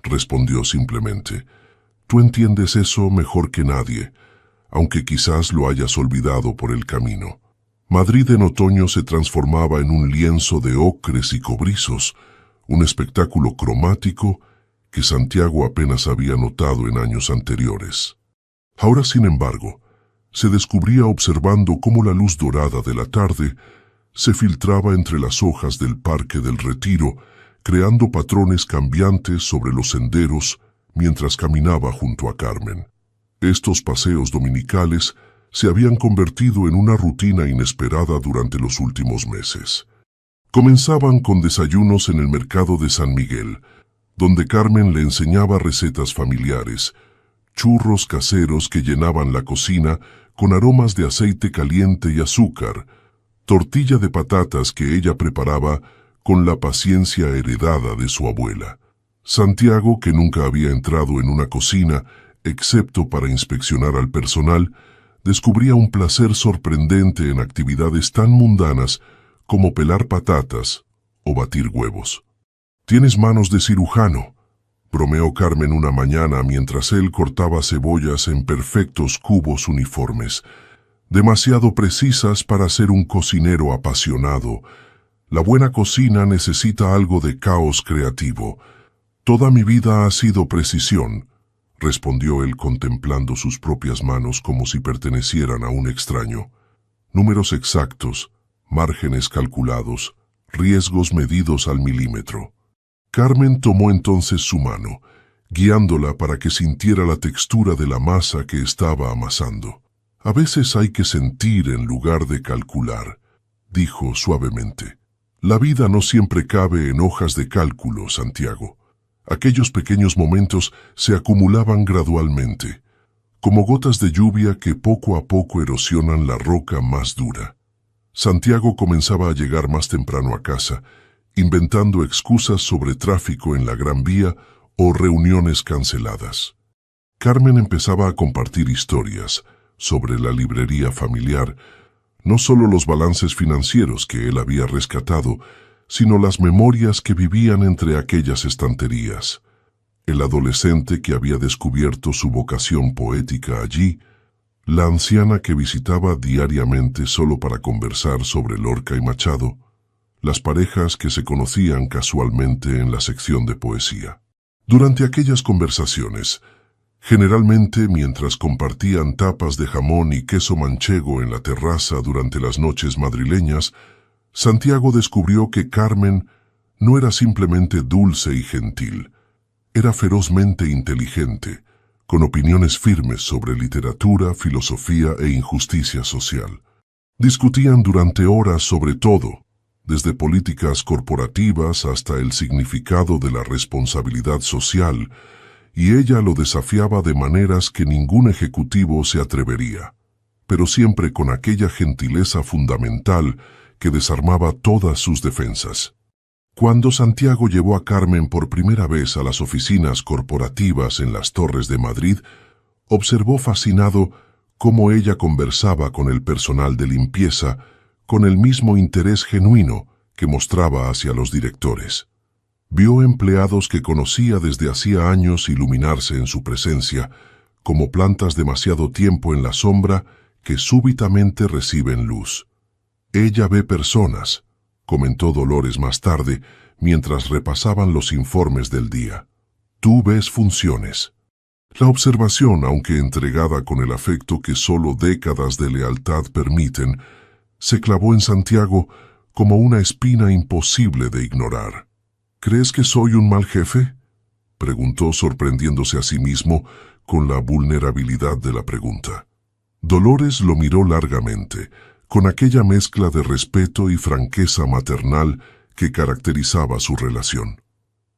respondió simplemente. Tú entiendes eso mejor que nadie, aunque quizás lo hayas olvidado por el camino. Madrid en otoño se transformaba en un lienzo de ocres y cobrizos, un espectáculo cromático que Santiago apenas había notado en años anteriores. Ahora, sin embargo, se descubría observando cómo la luz dorada de la tarde se filtraba entre las hojas del Parque del Retiro, creando patrones cambiantes sobre los senderos mientras caminaba junto a Carmen. Estos paseos dominicales se habían convertido en una rutina inesperada durante los últimos meses. Comenzaban con desayunos en el mercado de San Miguel, donde Carmen le enseñaba recetas familiares, churros caseros que llenaban la cocina con aromas de aceite caliente y azúcar, tortilla de patatas que ella preparaba con la paciencia heredada de su abuela. Santiago, que nunca había entrado en una cocina, excepto para inspeccionar al personal, descubría un placer sorprendente en actividades tan mundanas como pelar patatas o batir huevos. «Tienes manos de cirujano», bromeó Carmen una mañana mientras él cortaba cebollas en perfectos cubos uniformes, demasiado precisas para ser un cocinero apasionado. La buena cocina necesita algo de caos creativo. «Toda mi vida ha sido precisión», respondió él contemplando sus propias manos como si pertenecieran a un extraño. «Números exactos, márgenes calculados, riesgos medidos al milímetro». Carmen tomó entonces su mano, guiándola para que sintiera la textura de la masa que estaba amasando. «A veces hay que sentir en lugar de calcular», dijo suavemente. «La vida no siempre cabe en hojas de cálculo, Santiago. Aquellos pequeños momentos se acumulaban gradualmente, como gotas de lluvia que poco a poco erosionan la roca más dura». Santiago comenzaba a llegar más temprano a casa, inventando excusas sobre tráfico en la Gran Vía o reuniones canceladas. Carmen empezaba a compartir historias sobre la librería familiar, no solo los balances financieros que él había rescatado, sino las memorias que vivían entre aquellas estanterías. El adolescente que había descubierto su vocación poética allí, la anciana que visitaba diariamente solo para conversar sobre Lorca y Machado, las parejas que se conocían casualmente en la sección de poesía. Durante aquellas conversaciones, generalmente mientras compartían tapas de jamón y queso manchego en la terraza durante las noches madrileñas, Santiago descubrió que Carmen no era simplemente dulce y gentil, era ferozmente inteligente, con opiniones firmes sobre literatura, filosofía e injusticia social. Discutían durante horas sobre todo, desde políticas corporativas hasta el significado de la responsabilidad social, y ella lo desafiaba de maneras que ningún ejecutivo se atrevería, pero siempre con aquella gentileza fundamental que desarmaba todas sus defensas. Cuando Santiago llevó a Carmen por primera vez a las oficinas corporativas en las Torres de Madrid, observó fascinado cómo ella conversaba con el personal de limpieza con el mismo interés genuino que mostraba hacia los directores. Vio empleados que conocía desde hacía años iluminarse en su presencia, como plantas demasiado tiempo en la sombra que súbitamente reciben luz. «Ella ve personas», comentó Dolores más tarde, mientras repasaban los informes del día. «Tú ves funciones». La observación, aunque entregada con el afecto que solo décadas de lealtad permiten, se clavó en Santiago como una espina imposible de ignorar. «¿Crees que soy un mal jefe?», preguntó sorprendiéndose a sí mismo con la vulnerabilidad de la pregunta. Dolores lo miró largamente, con aquella mezcla de respeto y franqueza maternal que caracterizaba su relación.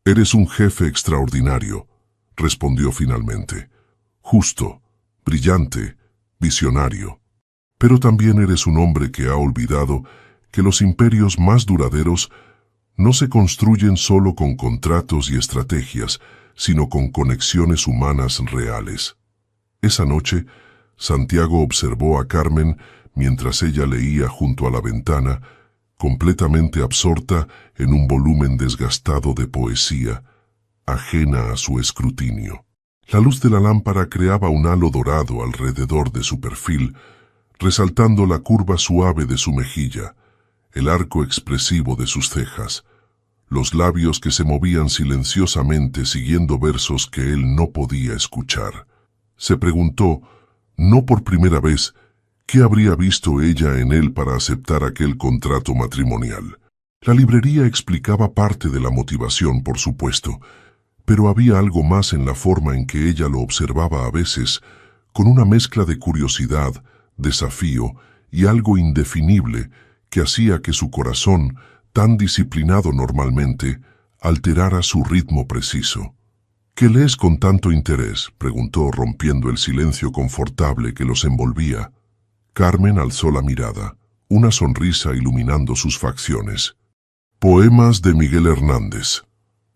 «Eres un jefe extraordinario», respondió finalmente. «Justo, brillante, visionario. Pero también eres un hombre que ha olvidado que los imperios más duraderos no se construyen solo con contratos y estrategias, sino con conexiones humanas reales». Esa noche, Santiago observó a Carmen mientras ella leía junto a la ventana, completamente absorta en un volumen desgastado de poesía, ajena a su escrutinio. La luz de la lámpara creaba un halo dorado alrededor de su perfil, resaltando la curva suave de su mejilla, el arco expresivo de sus cejas, los labios que se movían silenciosamente siguiendo versos que él no podía escuchar. Se preguntó, no por primera vez, qué habría visto ella en él para aceptar aquel contrato matrimonial. La librería explicaba parte de la motivación, por supuesto, pero había algo más en la forma en que ella lo observaba a veces, con una mezcla de curiosidad, desafío y algo indefinible que hacía que su corazón, tan disciplinado normalmente, alterara su ritmo preciso. «¿Qué lees con tanto interés?», preguntó rompiendo el silencio confortable que los envolvía. Carmen alzó la mirada, una sonrisa iluminando sus facciones. «Poemas de Miguel Hernández»,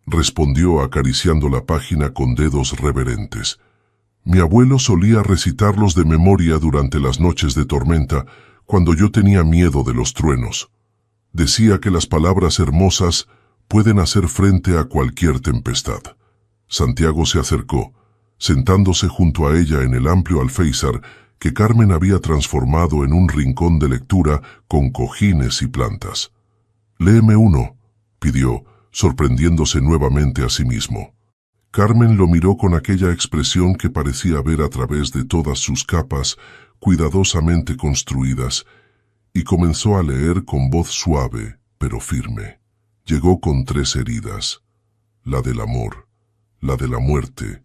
respondió acariciando la página con dedos reverentes. «Mi abuelo solía recitarlos de memoria durante las noches de tormenta, cuando yo tenía miedo de los truenos. Decía que las palabras hermosas pueden hacer frente a cualquier tempestad. Santiago se acercó, sentándose junto a ella en el amplio alféizar que Carmen había transformado en un rincón de lectura con cojines y plantas. «Léeme uno», pidió, sorprendiéndose nuevamente a sí mismo. Carmen lo miró con aquella expresión que parecía ver a través de todas sus capas cuidadosamente construidas, y comenzó a leer con voz suave, pero firme. Llegó con 3 heridas: la del amor, la de la muerte,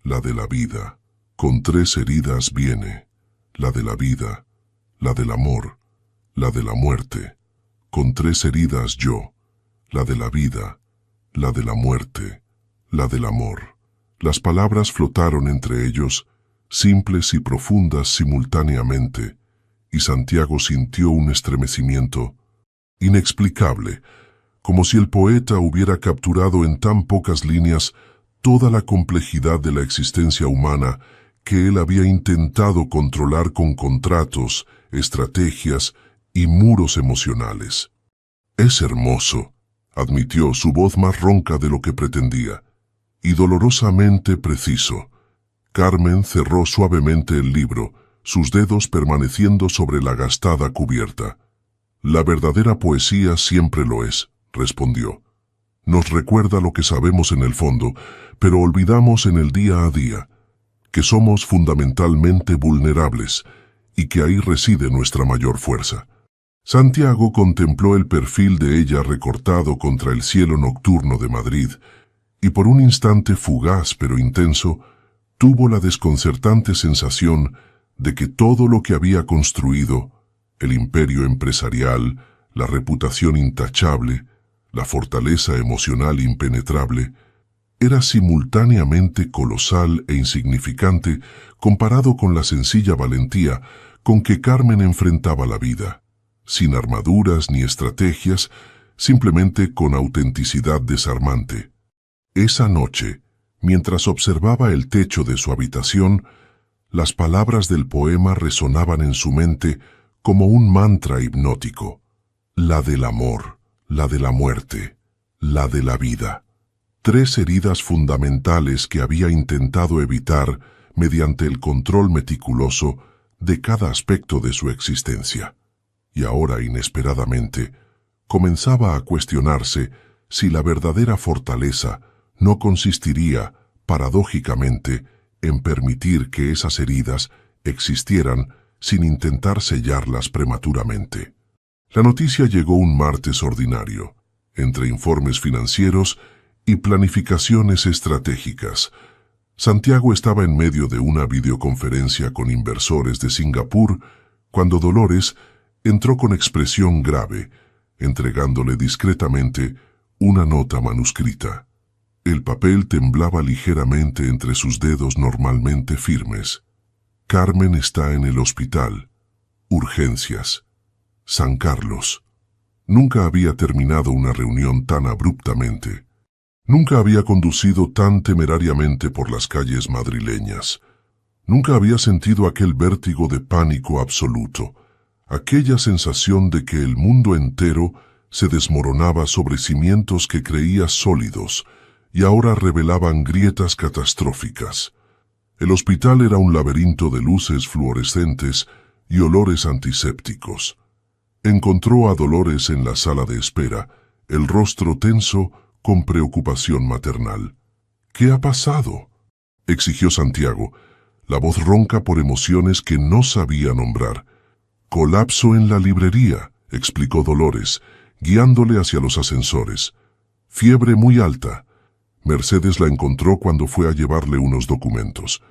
la de la vida. Con 3 heridas viene la de la vida, la del amor, la de la muerte. Con 3 heridas yo, la de la vida, la de la muerte, la del amor. Las palabras flotaron entre ellos, simples y profundas simultáneamente, y Santiago sintió un estremecimiento inexplicable, como si el poeta hubiera capturado en tan pocas líneas toda la complejidad de la existencia humana que él había intentado controlar con contratos, estrategias y muros emocionales. «Es hermoso», admitió, su voz más ronca de lo que pretendía, «y dolorosamente preciso». Carmen cerró suavemente el libro, sus dedos permaneciendo sobre la gastada cubierta. «La verdadera poesía siempre lo es», respondió. «Nos recuerda lo que sabemos en el fondo, pero olvidamos en el día a día, que somos fundamentalmente vulnerables y que ahí reside nuestra mayor fuerza». Santiago contempló el perfil de ella recortado contra el cielo nocturno de Madrid, y por un instante fugaz pero intenso, tuvo la desconcertante sensación de que todo lo que había construido, el imperio empresarial, la reputación intachable, la fortaleza emocional impenetrable, era simultáneamente colosal e insignificante comparado con la sencilla valentía con que Carmen enfrentaba la vida, sin armaduras ni estrategias, simplemente con autenticidad desarmante. Esa noche, mientras observaba el techo de su habitación, las palabras del poema resonaban en su mente como un mantra hipnótico: la del amor, la de la muerte, la de la vida. 3 heridas fundamentales que había intentado evitar mediante el control meticuloso de cada aspecto de su existencia. Y ahora, inesperadamente, comenzaba a cuestionarse si la verdadera fortaleza no consistiría, paradójicamente, en permitir que esas heridas existieran sin intentar sellarlas prematuramente. La noticia llegó un martes ordinario, entre informes financieros y planificaciones estratégicas. Santiago estaba en medio de una videoconferencia con inversores de Singapur cuando Dolores entró con expresión grave, entregándole discretamente una nota manuscrita. El papel temblaba ligeramente entre sus dedos normalmente firmes. «Carmen está en el hospital. Urgencias. San Carlos». Nunca había terminado una reunión tan abruptamente. Nunca había conducido tan temerariamente por las calles madrileñas. Nunca había sentido aquel vértigo de pánico absoluto, aquella sensación de que el mundo entero se desmoronaba sobre cimientos que creía sólidos y ahora revelaban grietas catastróficas. El hospital era un laberinto de luces fluorescentes y olores antisépticos. Encontró a Dolores en la sala de espera, el rostro tenso con preocupación maternal. «¿Qué ha pasado?», exigió Santiago, la voz ronca por emociones que no sabía nombrar. «Colapso en la librería», explicó Dolores, guiándole hacia los ascensores. «Fiebre muy alta». Mercedes la encontró cuando fue a llevarle unos documentos.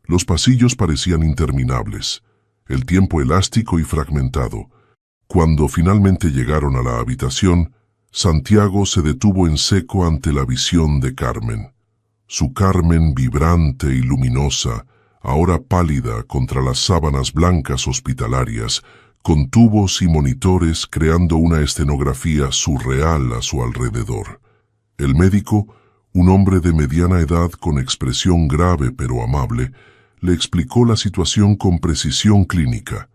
Los pasillos parecían interminables, el tiempo elástico y fragmentado. Cuando finalmente llegaron a la habitación, Santiago se detuvo en seco ante la visión de Carmen. Su Carmen vibrante y luminosa, ahora pálida contra las sábanas blancas hospitalarias, con tubos y monitores creando una escenografía surreal a su alrededor. El médico, un hombre de mediana edad con expresión grave pero amable, le explicó la situación con precisión clínica: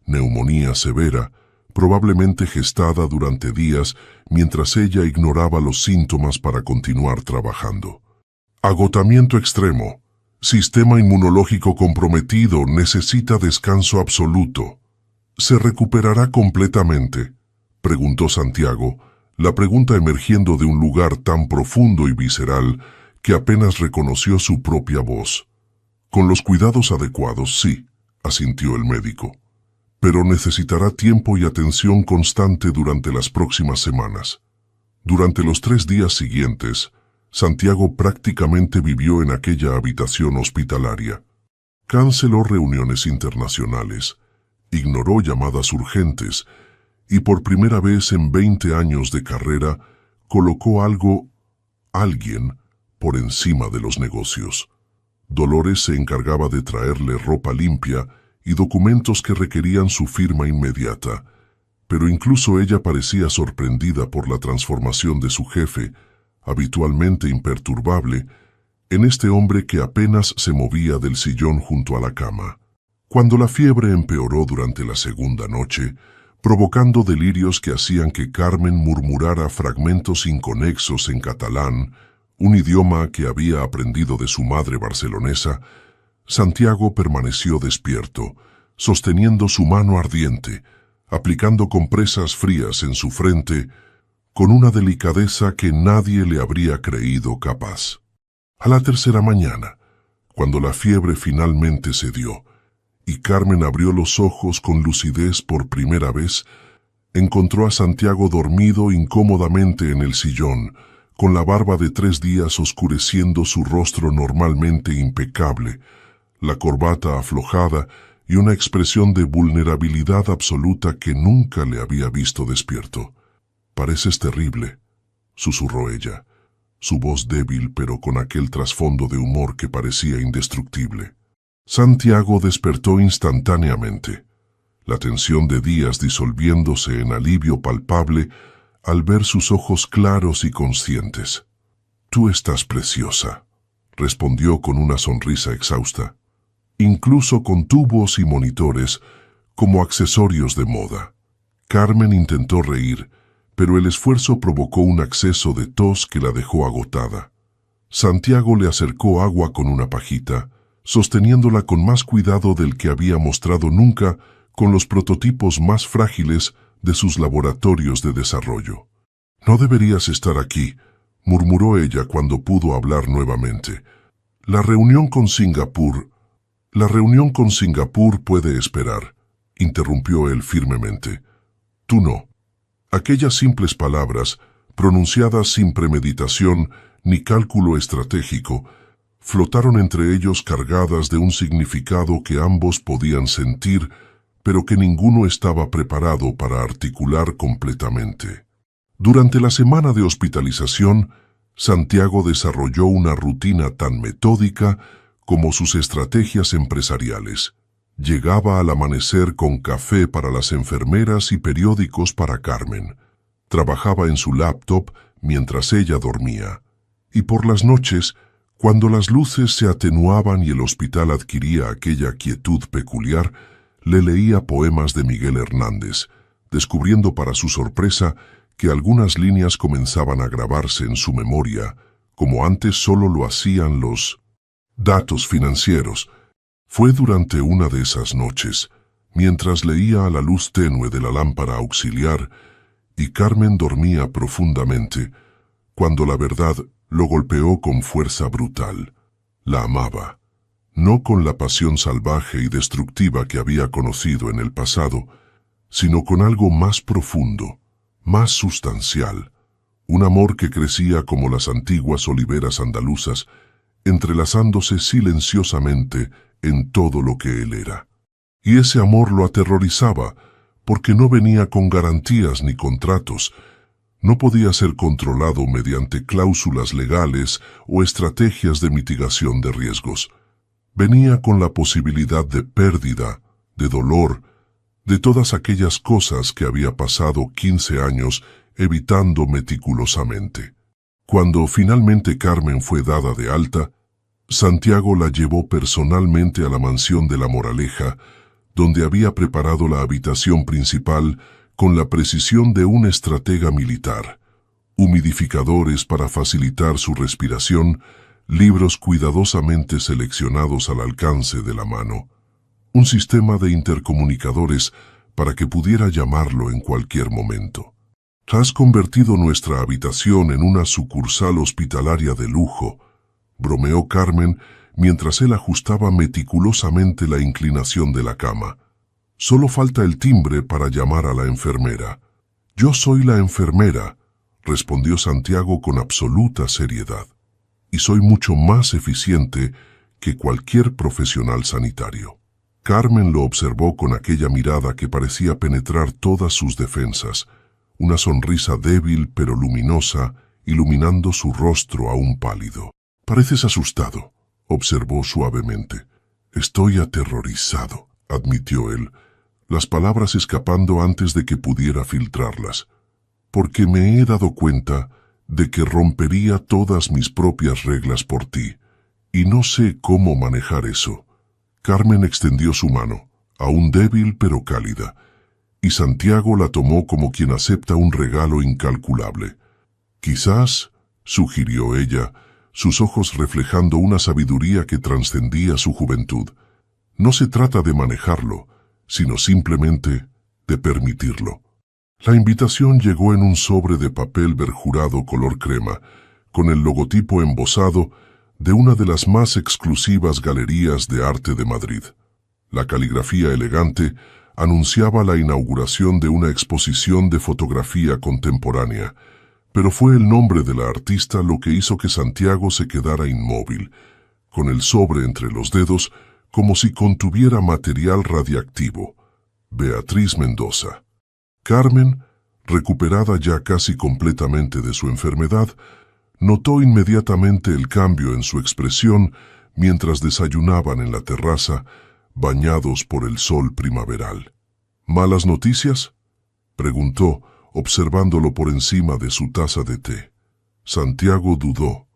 neumonía severa, probablemente gestada durante días mientras ella ignoraba los síntomas para continuar trabajando. Agotamiento extremo. Sistema inmunológico comprometido, necesita descanso absoluto. ¿Se recuperará completamente?, preguntó Santiago, la pregunta emergiendo de un lugar tan profundo y visceral que apenas reconoció su propia voz. Con los cuidados adecuados, sí, asintió el médico. Pero necesitará tiempo y atención constante durante las próximas semanas. Durante los 3 días siguientes, Santiago prácticamente vivió en aquella habitación hospitalaria. Canceló reuniones internacionales, ignoró llamadas urgentes y por primera vez en 20 años de carrera colocó alguien, por encima de los negocios. Dolores se encargaba de traerle ropa limpia y documentos que requerían su firma inmediata, pero incluso ella parecía sorprendida por la transformación de su jefe, habitualmente imperturbable, en este hombre que apenas se movía del sillón junto a la cama. Cuando la fiebre empeoró durante la segunda noche, provocando delirios que hacían que Carmen murmurara fragmentos inconexos en catalán, un idioma que había aprendido de su madre barcelonesa, Santiago permaneció despierto, sosteniendo su mano ardiente, aplicando compresas frías en su frente, con una delicadeza que nadie le habría creído capaz. A la tercera mañana, cuando la fiebre finalmente cedió, y Carmen abrió los ojos con lucidez por primera vez, encontró a Santiago dormido incómodamente en el sillón, con la barba de 3 días oscureciendo su rostro normalmente impecable, la corbata aflojada y una expresión de vulnerabilidad absoluta que nunca le había visto despierto. «Pareces terrible», susurró ella, su voz débil pero con aquel trasfondo de humor que parecía indestructible. Santiago despertó instantáneamente, la tensión de días disolviéndose en alivio palpable al ver sus ojos claros y conscientes. «Tú estás preciosa», respondió con una sonrisa exhausta, incluso con tubos y monitores como accesorios de moda. Carmen intentó reír, pero el esfuerzo provocó un acceso de tos que la dejó agotada. Santiago le acercó agua con una pajita, sosteniéndola con más cuidado del que había mostrado nunca con los prototipos más frágiles de sus laboratorios de desarrollo. «No deberías estar aquí», murmuró ella cuando pudo hablar nuevamente. La reunión con Singapur puede esperar», interrumpió él firmemente. «Tú no». Aquellas simples palabras, pronunciadas sin premeditación ni cálculo estratégico, flotaron entre ellos cargadas de un significado que ambos podían sentir, pero que ninguno estaba preparado para articular completamente. Durante la semana de hospitalización, Santiago desarrolló una rutina tan metódica como sus estrategias empresariales. Llegaba al amanecer con café para las enfermeras y periódicos para Carmen. Trabajaba en su laptop mientras ella dormía. Y por las noches, cuando las luces se atenuaban y el hospital adquiría aquella quietud peculiar, le leía poemas de Miguel Hernández, descubriendo para su sorpresa que algunas líneas comenzaban a grabarse en su memoria, como antes solo lo hacían los datos financieros. Fue durante una de esas noches, mientras leía a la luz tenue de la lámpara auxiliar, y Carmen dormía profundamente, cuando la verdad lo golpeó con fuerza brutal. La amaba, no con la pasión salvaje y destructiva que había conocido en el pasado, sino con algo más profundo, más sustancial, un amor que crecía como las antiguas oliveras andaluzas, entrelazándose silenciosamente en todo lo que él era. Y ese amor lo aterrorizaba, porque no venía con garantías ni contratos, no podía ser controlado mediante cláusulas legales o estrategias de mitigación de riesgos. Venía con la posibilidad de pérdida, de dolor, de todas aquellas cosas que había pasado 15 años evitando meticulosamente. Cuando finalmente Carmen fue dada de alta, Santiago la llevó personalmente a la mansión de La Moraleja, donde había preparado la habitación principal con la precisión de un estratega militar. Humidificadores para facilitar su respiración, libros cuidadosamente seleccionados al alcance de la mano. Un sistema de intercomunicadores para que pudiera llamarlo en cualquier momento. «Has convertido nuestra habitación en una sucursal hospitalaria de lujo», bromeó Carmen mientras él ajustaba meticulosamente la inclinación de la cama. «Solo falta el timbre para llamar a la enfermera». «Yo soy la enfermera», respondió Santiago con absoluta seriedad. «Y soy mucho más eficiente que cualquier profesional sanitario». Carmen lo observó con aquella mirada que parecía penetrar todas sus defensas, una sonrisa débil pero luminosa, iluminando su rostro aún pálido. «Pareces asustado», observó suavemente. «Estoy aterrorizado», admitió él, las palabras escapando antes de que pudiera filtrarlas, «porque me he dado cuenta de que rompería todas mis propias reglas por ti, y no sé cómo manejar eso». Carmen extendió su mano, aún débil pero cálida, y Santiago la tomó como quien acepta un regalo incalculable. «Quizás», sugirió ella, sus ojos reflejando una sabiduría que trascendía su juventud, «no se trata de manejarlo, sino simplemente de permitirlo». La invitación llegó en un sobre de papel berjurado color crema, con el logotipo embosado de una de las más exclusivas galerías de arte de Madrid. La caligrafía elegante anunciaba la inauguración de una exposición de fotografía contemporánea, pero fue el nombre de la artista lo que hizo que Santiago se quedara inmóvil, con el sobre entre los dedos como si contuviera material radiactivo. Beatriz Mendoza. Carmen, recuperada ya casi completamente de su enfermedad, notó inmediatamente el cambio en su expresión mientras desayunaban en la terraza, bañados por el sol primaveral. «¿Malas noticias?», preguntó, observándolo por encima de su taza de té. Santiago dudó,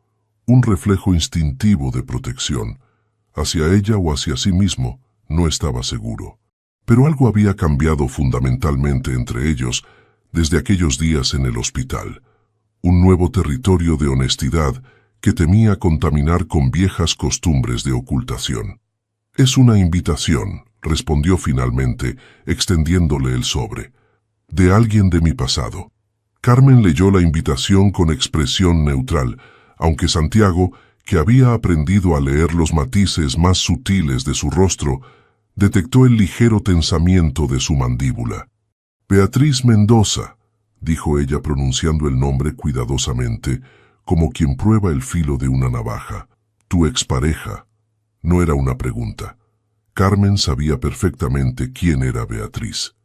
un reflejo instintivo de protección. Hacia ella o hacia sí mismo, no estaba seguro. Pero algo había cambiado fundamentalmente entre ellos desde aquellos días en el hospital. Un nuevo territorio de honestidad que temía contaminar con viejas costumbres de ocultación. «Es una invitación», respondió finalmente, extendiéndole el sobre. «De alguien de mi pasado». Carmen leyó la invitación con expresión neutral, aunque Santiago, que había aprendido a leer los matices más sutiles de su rostro, detectó el ligero tensamiento de su mandíbula. «Beatriz Mendoza», dijo ella pronunciando el nombre cuidadosamente, como quien prueba el filo de una navaja. «Tu expareja». No era una pregunta. Carmen sabía perfectamente quién era Beatriz.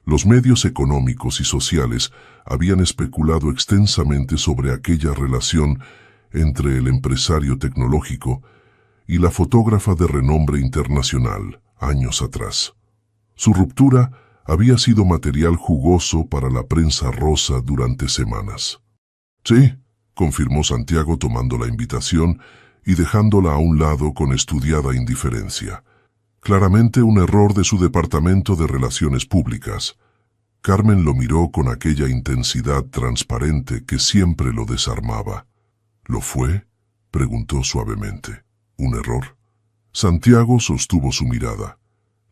Los medios económicos y sociales habían especulado extensamente sobre aquella relación entre el empresario tecnológico y la fotógrafa de renombre internacional, años atrás. Su ruptura había sido material jugoso para la prensa rosa durante semanas. «Sí», confirmó Santiago tomando la invitación y dejándola a un lado con estudiada indiferencia. Claramente un error de su departamento de relaciones públicas. Carmen lo miró con aquella intensidad transparente que siempre lo desarmaba. «¿Lo fue?», preguntó suavemente. «¿Un error?». Santiago sostuvo su mirada,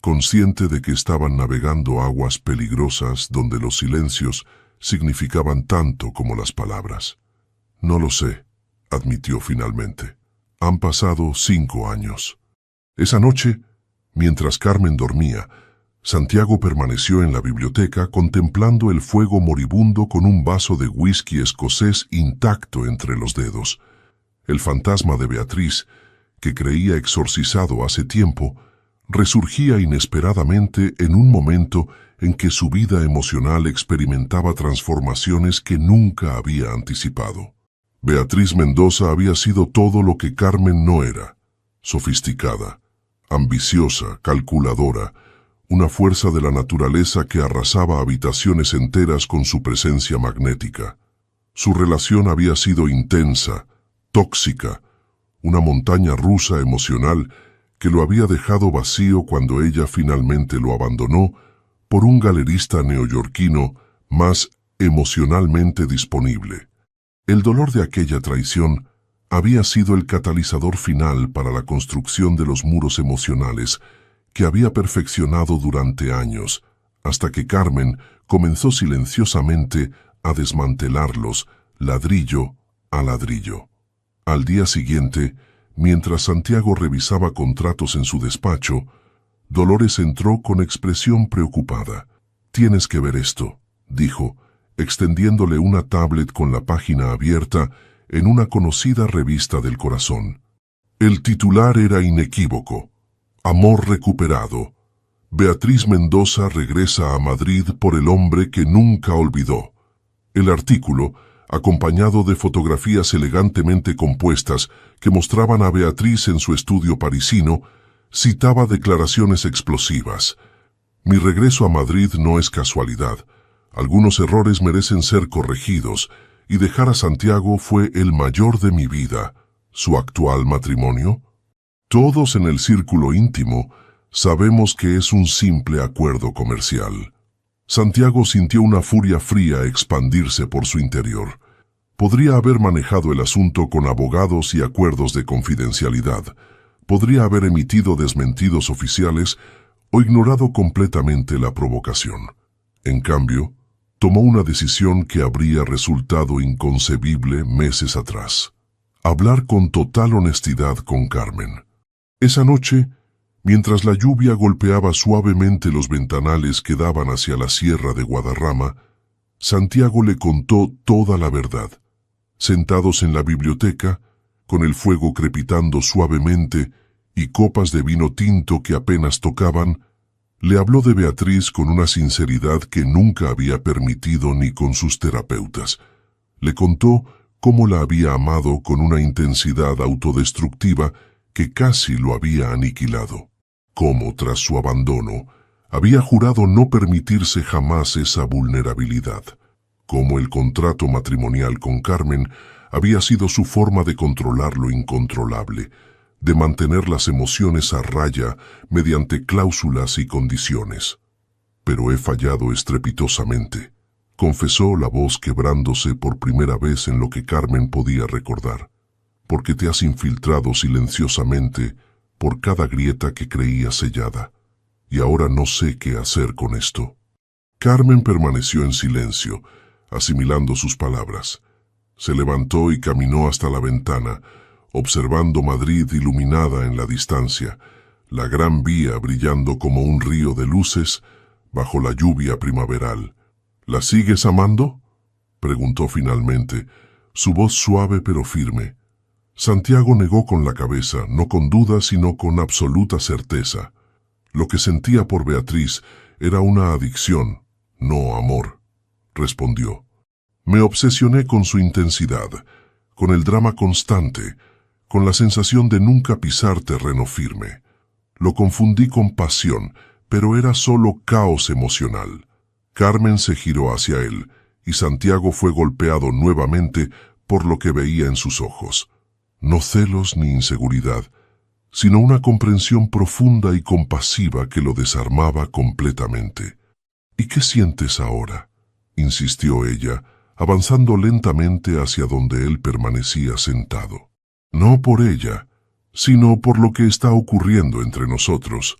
consciente de que estaban navegando aguas peligrosas donde los silencios significaban tanto como las palabras. «No lo sé», admitió finalmente. «Han pasado 5 años». Esa noche, mientras Carmen dormía, Santiago permaneció en la biblioteca contemplando el fuego moribundo con un vaso de whisky escocés intacto entre los dedos. El fantasma de Beatriz, que creía exorcizado hace tiempo, resurgía inesperadamente en un momento en que su vida emocional experimentaba transformaciones que nunca había anticipado. Beatriz Mendoza había sido todo lo que Carmen no era: sofisticada, ambiciosa, calculadora, una fuerza de la naturaleza que arrasaba habitaciones enteras con su presencia magnética. Su relación había sido intensa, tóxica, una montaña rusa emocional que lo había dejado vacío cuando ella finalmente lo abandonó, por un galerista neoyorquino más emocionalmente disponible. El dolor de aquella traición había sido el catalizador final para la construcción de los muros emocionales que había perfeccionado durante años, hasta que Carmen comenzó silenciosamente a desmantelarlos, ladrillo a ladrillo. Al día siguiente, mientras Santiago revisaba contratos en su despacho, Dolores entró con expresión preocupada. «Tienes que ver esto», dijo, extendiéndole una tablet con la página abierta en una conocida revista del corazón. El titular era inequívoco: Amor recuperado. Beatriz Mendoza regresa a Madrid por el hombre que nunca olvidó. El artículo, acompañado de fotografías elegantemente compuestas que mostraban a Beatriz en su estudio parisino, citaba declaraciones explosivas. «Mi regreso a Madrid no es casualidad. Algunos errores merecen ser corregidos, y dejar a Santiago fue el mayor de mi vida. ¿Su actual matrimonio? Todos en el círculo íntimo sabemos que es un simple acuerdo comercial». Santiago sintió una furia fría expandirse por su interior. Podría haber manejado el asunto con abogados y acuerdos de confidencialidad. Podría haber emitido desmentidos oficiales o ignorado completamente la provocación. En cambio, tomó una decisión que habría resultado inconcebible meses atrás: hablar con total honestidad con Carmen. Esa noche, mientras la lluvia golpeaba suavemente los ventanales que daban hacia la sierra de Guadarrama, Santiago le contó toda la verdad. Sentados en la biblioteca, con el fuego crepitando suavemente y copas de vino tinto que apenas tocaban, le habló de Beatriz con una sinceridad que nunca había permitido ni con sus terapeutas. Le contó cómo la había amado con una intensidad autodestructiva que casi lo había aniquilado. Cómo, tras su abandono, había jurado no permitirse jamás esa vulnerabilidad. Cómo el contrato matrimonial con Carmen había sido su forma de controlar lo incontrolable, de mantener las emociones a raya mediante cláusulas y condiciones. «Pero he fallado estrepitosamente», confesó la voz quebrándose por primera vez en lo que Carmen podía recordar, «porque te has infiltrado silenciosamente por cada grieta que creía sellada, y ahora no sé qué hacer con esto». Carmen permaneció en silencio, asimilando sus palabras. Se levantó y caminó hasta la ventana, observando Madrid iluminada en la distancia, la Gran Vía brillando como un río de luces bajo la lluvia primaveral. «¿La sigues amando?», preguntó finalmente, su voz suave pero firme. Santiago negó con la cabeza, no con duda sino con absoluta certeza. Lo que sentía por Beatriz era una adicción, no amor, respondió. «Me obsesioné con su intensidad, con el drama constante, con la sensación de nunca pisar terreno firme. Lo confundí con pasión, pero era solo caos emocional». Carmen se giró hacia él, y Santiago fue golpeado nuevamente por lo que veía en sus ojos. No celos ni inseguridad, sino una comprensión profunda y compasiva que lo desarmaba completamente. «¿Y qué sientes ahora?», insistió ella, avanzando lentamente hacia donde él permanecía sentado. «No por ella, sino por lo que está ocurriendo entre nosotros».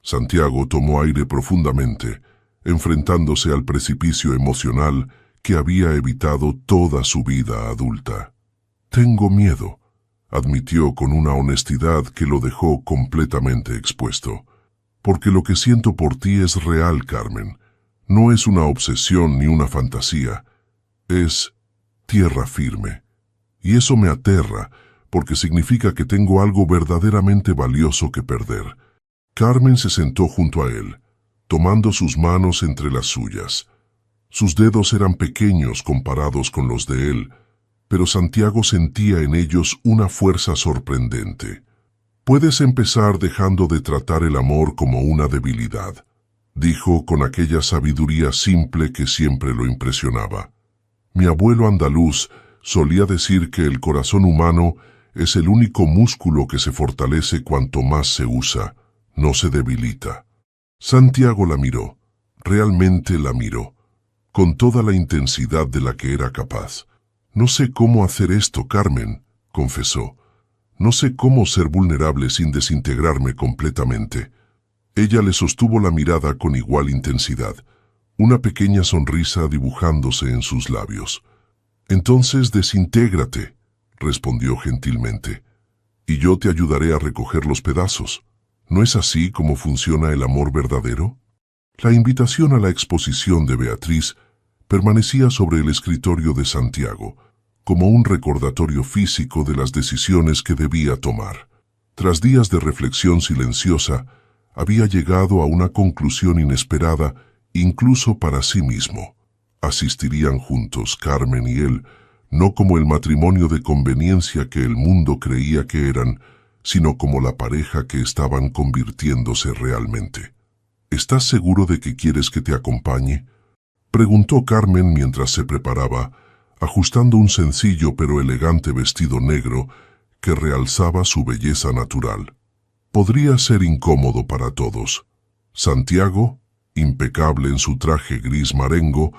Santiago tomó aire profundamente, enfrentándose al precipicio emocional que había evitado toda su vida adulta. «Tengo miedo», admitió con una honestidad que lo dejó completamente expuesto. «Porque lo que siento por ti es real, Carmen. No es una obsesión ni una fantasía. Es tierra firme. Y eso me aterra, porque significa que tengo algo verdaderamente valioso que perder». Carmen se sentó junto a él, tomando sus manos entre las suyas. Sus dedos eran pequeños comparados con los de él, pero Santiago sentía en ellos una fuerza sorprendente. «Puedes empezar dejando de tratar el amor como una debilidad», dijo con aquella sabiduría simple que siempre lo impresionaba. «Mi abuelo andaluz solía decir que el corazón humano es el único músculo que se fortalece cuanto más se usa, no se debilita». Santiago la miró, Realmente la miró, con toda la intensidad de la que era capaz. «No sé cómo hacer esto, Carmen», confesó. «No sé cómo ser vulnerable sin desintegrarme completamente». Ella le sostuvo la mirada con igual intensidad, una pequeña sonrisa dibujándose en sus labios. «Entonces desintégrate», respondió gentilmente, «y yo te ayudaré a recoger los pedazos. ¿No es así como funciona el amor verdadero?». La invitación a la exposición de Beatriz permanecía sobre el escritorio de Santiago, como un recordatorio físico de las decisiones que debía tomar. Tras días de reflexión silenciosa, había llegado a una conclusión inesperada, incluso para sí mismo. Asistirían juntos, Carmen y él, no como el matrimonio de conveniencia que el mundo creía que eran, sino como la pareja que estaban convirtiéndose realmente. «¿Estás seguro de que quieres que te acompañe?», preguntó Carmen mientras se preparaba, ajustando un sencillo pero elegante vestido negro que realzaba su belleza natural. Podría ser incómodo para todos. Santiago, impecable en su traje gris marengo,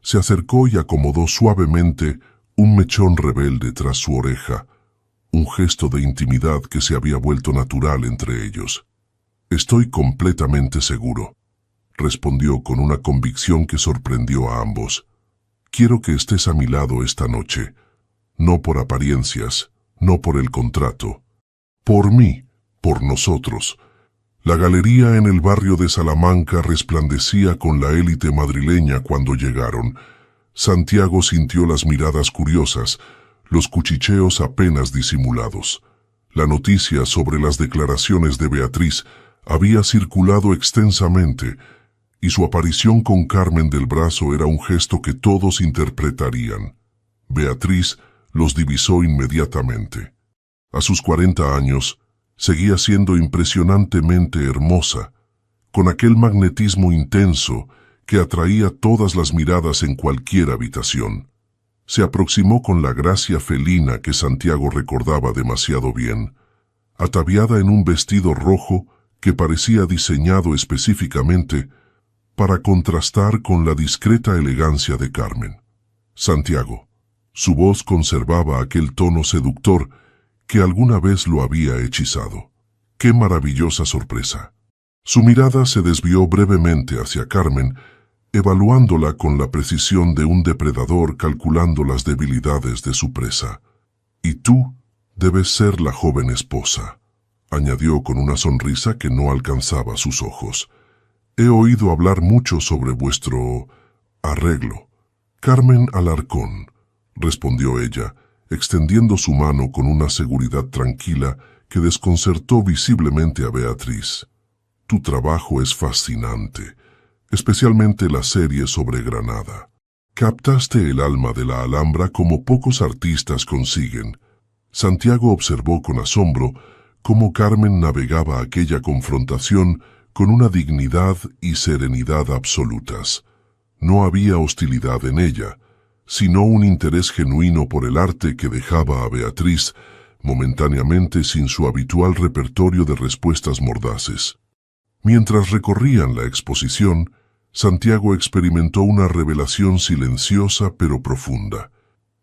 se acercó y acomodó suavemente un mechón rebelde tras su oreja, un gesto de intimidad que se había vuelto natural entre ellos. «Estoy completamente seguro», respondió con una convicción que sorprendió a ambos. «Quiero que estés a mi lado esta noche, no por apariencias, no por el contrato, por mí, por nosotros». La galería en el barrio de Salamanca resplandecía con la élite madrileña cuando llegaron. Santiago sintió las miradas curiosas, los cuchicheos apenas disimulados. La noticia sobre las declaraciones de Beatriz había circulado extensamente, y su aparición con Carmen del Brazo era un gesto que todos interpretarían. Beatriz los divisó inmediatamente. A sus 40 años, seguía siendo impresionantemente hermosa, con aquel magnetismo intenso que atraía todas las miradas en cualquier habitación. Se aproximó con la gracia felina que Santiago recordaba demasiado bien, ataviada en un vestido rojo que parecía diseñado específicamente para contrastar con la discreta elegancia de Carmen. Santiago. Su voz conservaba aquel tono seductor que alguna vez lo había hechizado. ¡Qué maravillosa sorpresa! Su mirada se desvió brevemente hacia Carmen, evaluándola con la precisión de un depredador calculando las debilidades de su presa. «Y tú debes ser la joven esposa», añadió con una sonrisa que no alcanzaba sus ojos. «He oído hablar mucho sobre vuestro arreglo». «Carmen Alarcón», respondió ella, extendiendo su mano con una seguridad tranquila que desconcertó visiblemente a Beatriz. «Tu trabajo es fascinante, especialmente la serie sobre Granada. Captaste el alma de la Alhambra como pocos artistas consiguen». Santiago observó con asombro cómo Carmen navegaba aquella confrontación con una dignidad y serenidad absolutas. No había hostilidad en ella, sino un interés genuino por el arte que dejaba a Beatriz momentáneamente sin su habitual repertorio de respuestas mordaces. Mientras recorrían la exposición, Santiago experimentó una revelación silenciosa pero profunda.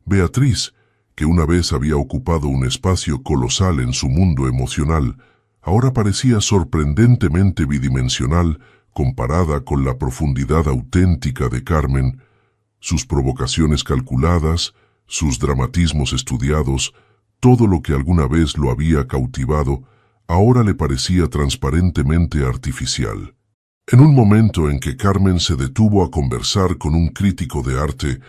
Beatriz, que una vez había ocupado un espacio colosal en su mundo emocional, ahora parecía sorprendentemente bidimensional comparada con la profundidad auténtica de Carmen. Sus provocaciones calculadas, sus dramatismos estudiados, todo lo que alguna vez lo había cautivado, ahora le parecía transparentemente artificial. En un momento en que Carmen se detuvo a conversar con un crítico de arte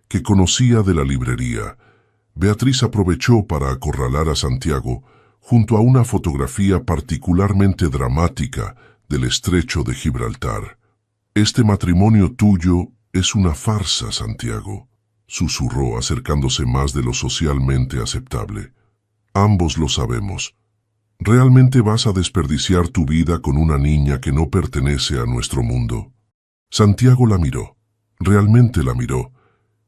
que conocía de la librería, Beatriz aprovechó para acorralar a Santiago junto a una fotografía particularmente dramática del estrecho de Gibraltar. «Este matrimonio tuyo es una farsa, Santiago», susurró acercándose más de lo socialmente aceptable. «Ambos lo sabemos. ¿Realmente vas a desperdiciar tu vida con una niña que no pertenece a nuestro mundo?» Santiago la miró, realmente la miró,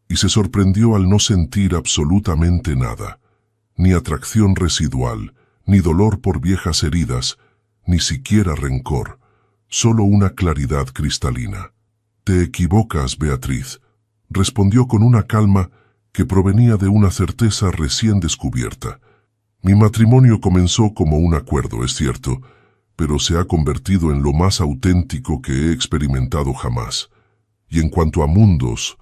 y se sorprendió al no sentir absolutamente nada, ni atracción residual, ni dolor por viejas heridas, ni siquiera rencor, solo una claridad cristalina. Te equivocas, Beatriz, respondió con una calma que provenía de una certeza recién descubierta. Mi matrimonio comenzó como un acuerdo, es cierto, pero se ha convertido en lo más auténtico que he experimentado jamás. Y en cuanto a mundos,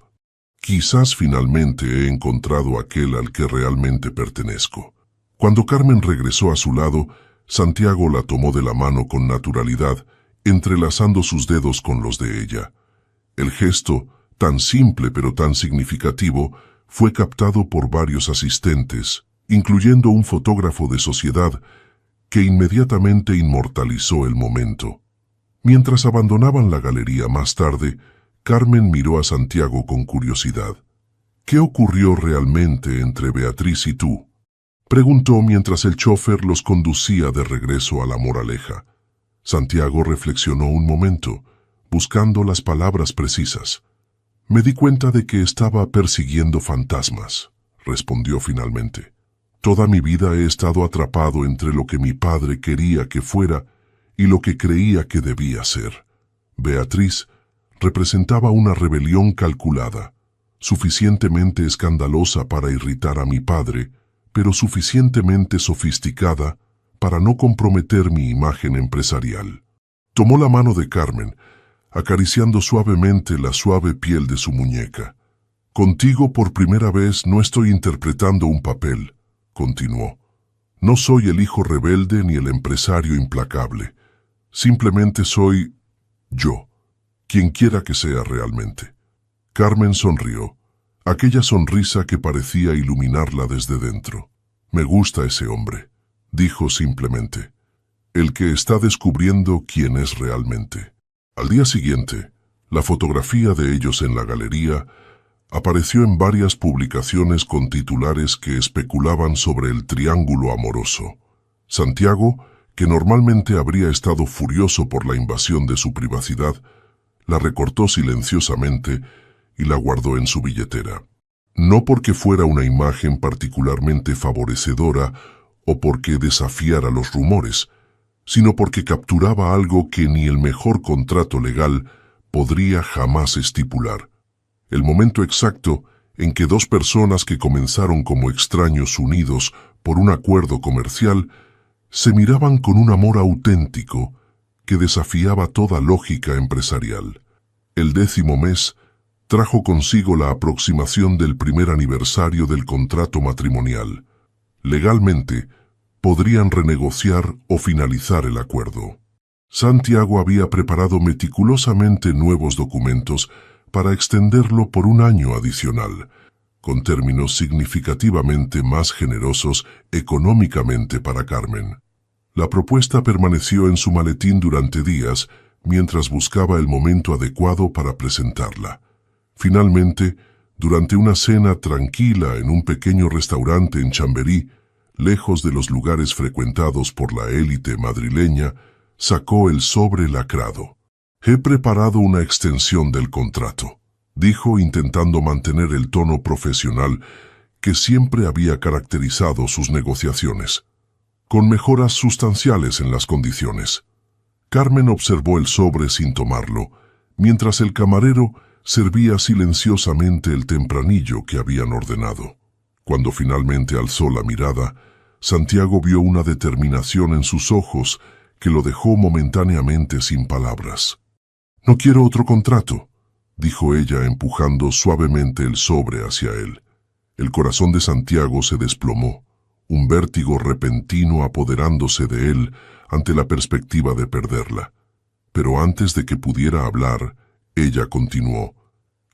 quizás finalmente he encontrado aquel al que realmente pertenezco. Cuando Carmen regresó a su lado, Santiago la tomó de la mano con naturalidad, entrelazando sus dedos con los de ella. El gesto, tan simple pero tan significativo, fue captado por varios asistentes, incluyendo un fotógrafo de sociedad, que inmediatamente inmortalizó el momento. Mientras abandonaban la galería más tarde, Carmen miró a Santiago con curiosidad. ¿Qué ocurrió realmente entre Beatriz y tú?, preguntó mientras el chófer los conducía de regreso a La Moraleja. Santiago reflexionó un momento, buscando las palabras precisas. Me di cuenta de que estaba persiguiendo fantasmas, respondió finalmente. Toda mi vida he estado atrapado entre lo que mi padre quería que fuera y lo que creía que debía ser. Beatriz representaba una rebelión calculada, suficientemente escandalosa para irritar a mi padre, pero suficientemente sofisticada para no comprometer mi imagen empresarial. Tomó la mano de Carmen, acariciando suavemente la suave piel de su muñeca. Contigo por primera vez no estoy interpretando un papel, continuó. No soy el hijo rebelde ni el empresario implacable. Simplemente soy yo, quien quiera que sea realmente. Carmen sonrió, aquella sonrisa que parecía iluminarla desde dentro. Me gusta ese hombre, dijo simplemente, el que está descubriendo quién es realmente. Al día siguiente, la fotografía de ellos en la galería apareció en varias publicaciones con titulares que especulaban sobre el triángulo amoroso. Santiago, que normalmente habría estado furioso por la invasión de su privacidad, la recortó silenciosamente y la guardó en su billetera. No porque fuera una imagen particularmente favorecedora o porque desafiara los rumores, sino porque capturaba algo que ni el mejor contrato legal podría jamás estipular. El momento exacto en que dos personas que comenzaron como extraños unidos por un acuerdo comercial se miraban con un amor auténtico que desafiaba toda lógica empresarial. El 10º mes trajo consigo la aproximación del primer aniversario del contrato matrimonial. Legalmente, podrían renegociar o finalizar el acuerdo. Santiago había preparado meticulosamente nuevos documentos para extenderlo por un año adicional, con términos significativamente más generosos económicamente para Carmen. La propuesta permaneció en su maletín durante días mientras buscaba el momento adecuado para presentarla. Finalmente, durante una cena tranquila en un pequeño restaurante en Chamberí, lejos de los lugares frecuentados por la élite madrileña, sacó el sobre lacrado. He preparado una extensión del contrato, dijo intentando mantener el tono profesional que siempre había caracterizado sus negociaciones, con mejoras sustanciales en las condiciones. Carmen observó el sobre sin tomarlo, mientras el camarero servía silenciosamente el tempranillo que habían ordenado. Cuando finalmente alzó la mirada, Santiago vio una determinación en sus ojos que lo dejó momentáneamente sin palabras. «No quiero otro contrato», dijo ella empujando suavemente el sobre hacia él. El corazón de Santiago se desplomó, un vértigo repentino apoderándose de él ante la perspectiva de perderla. Pero antes de que pudiera hablar, ella continuó.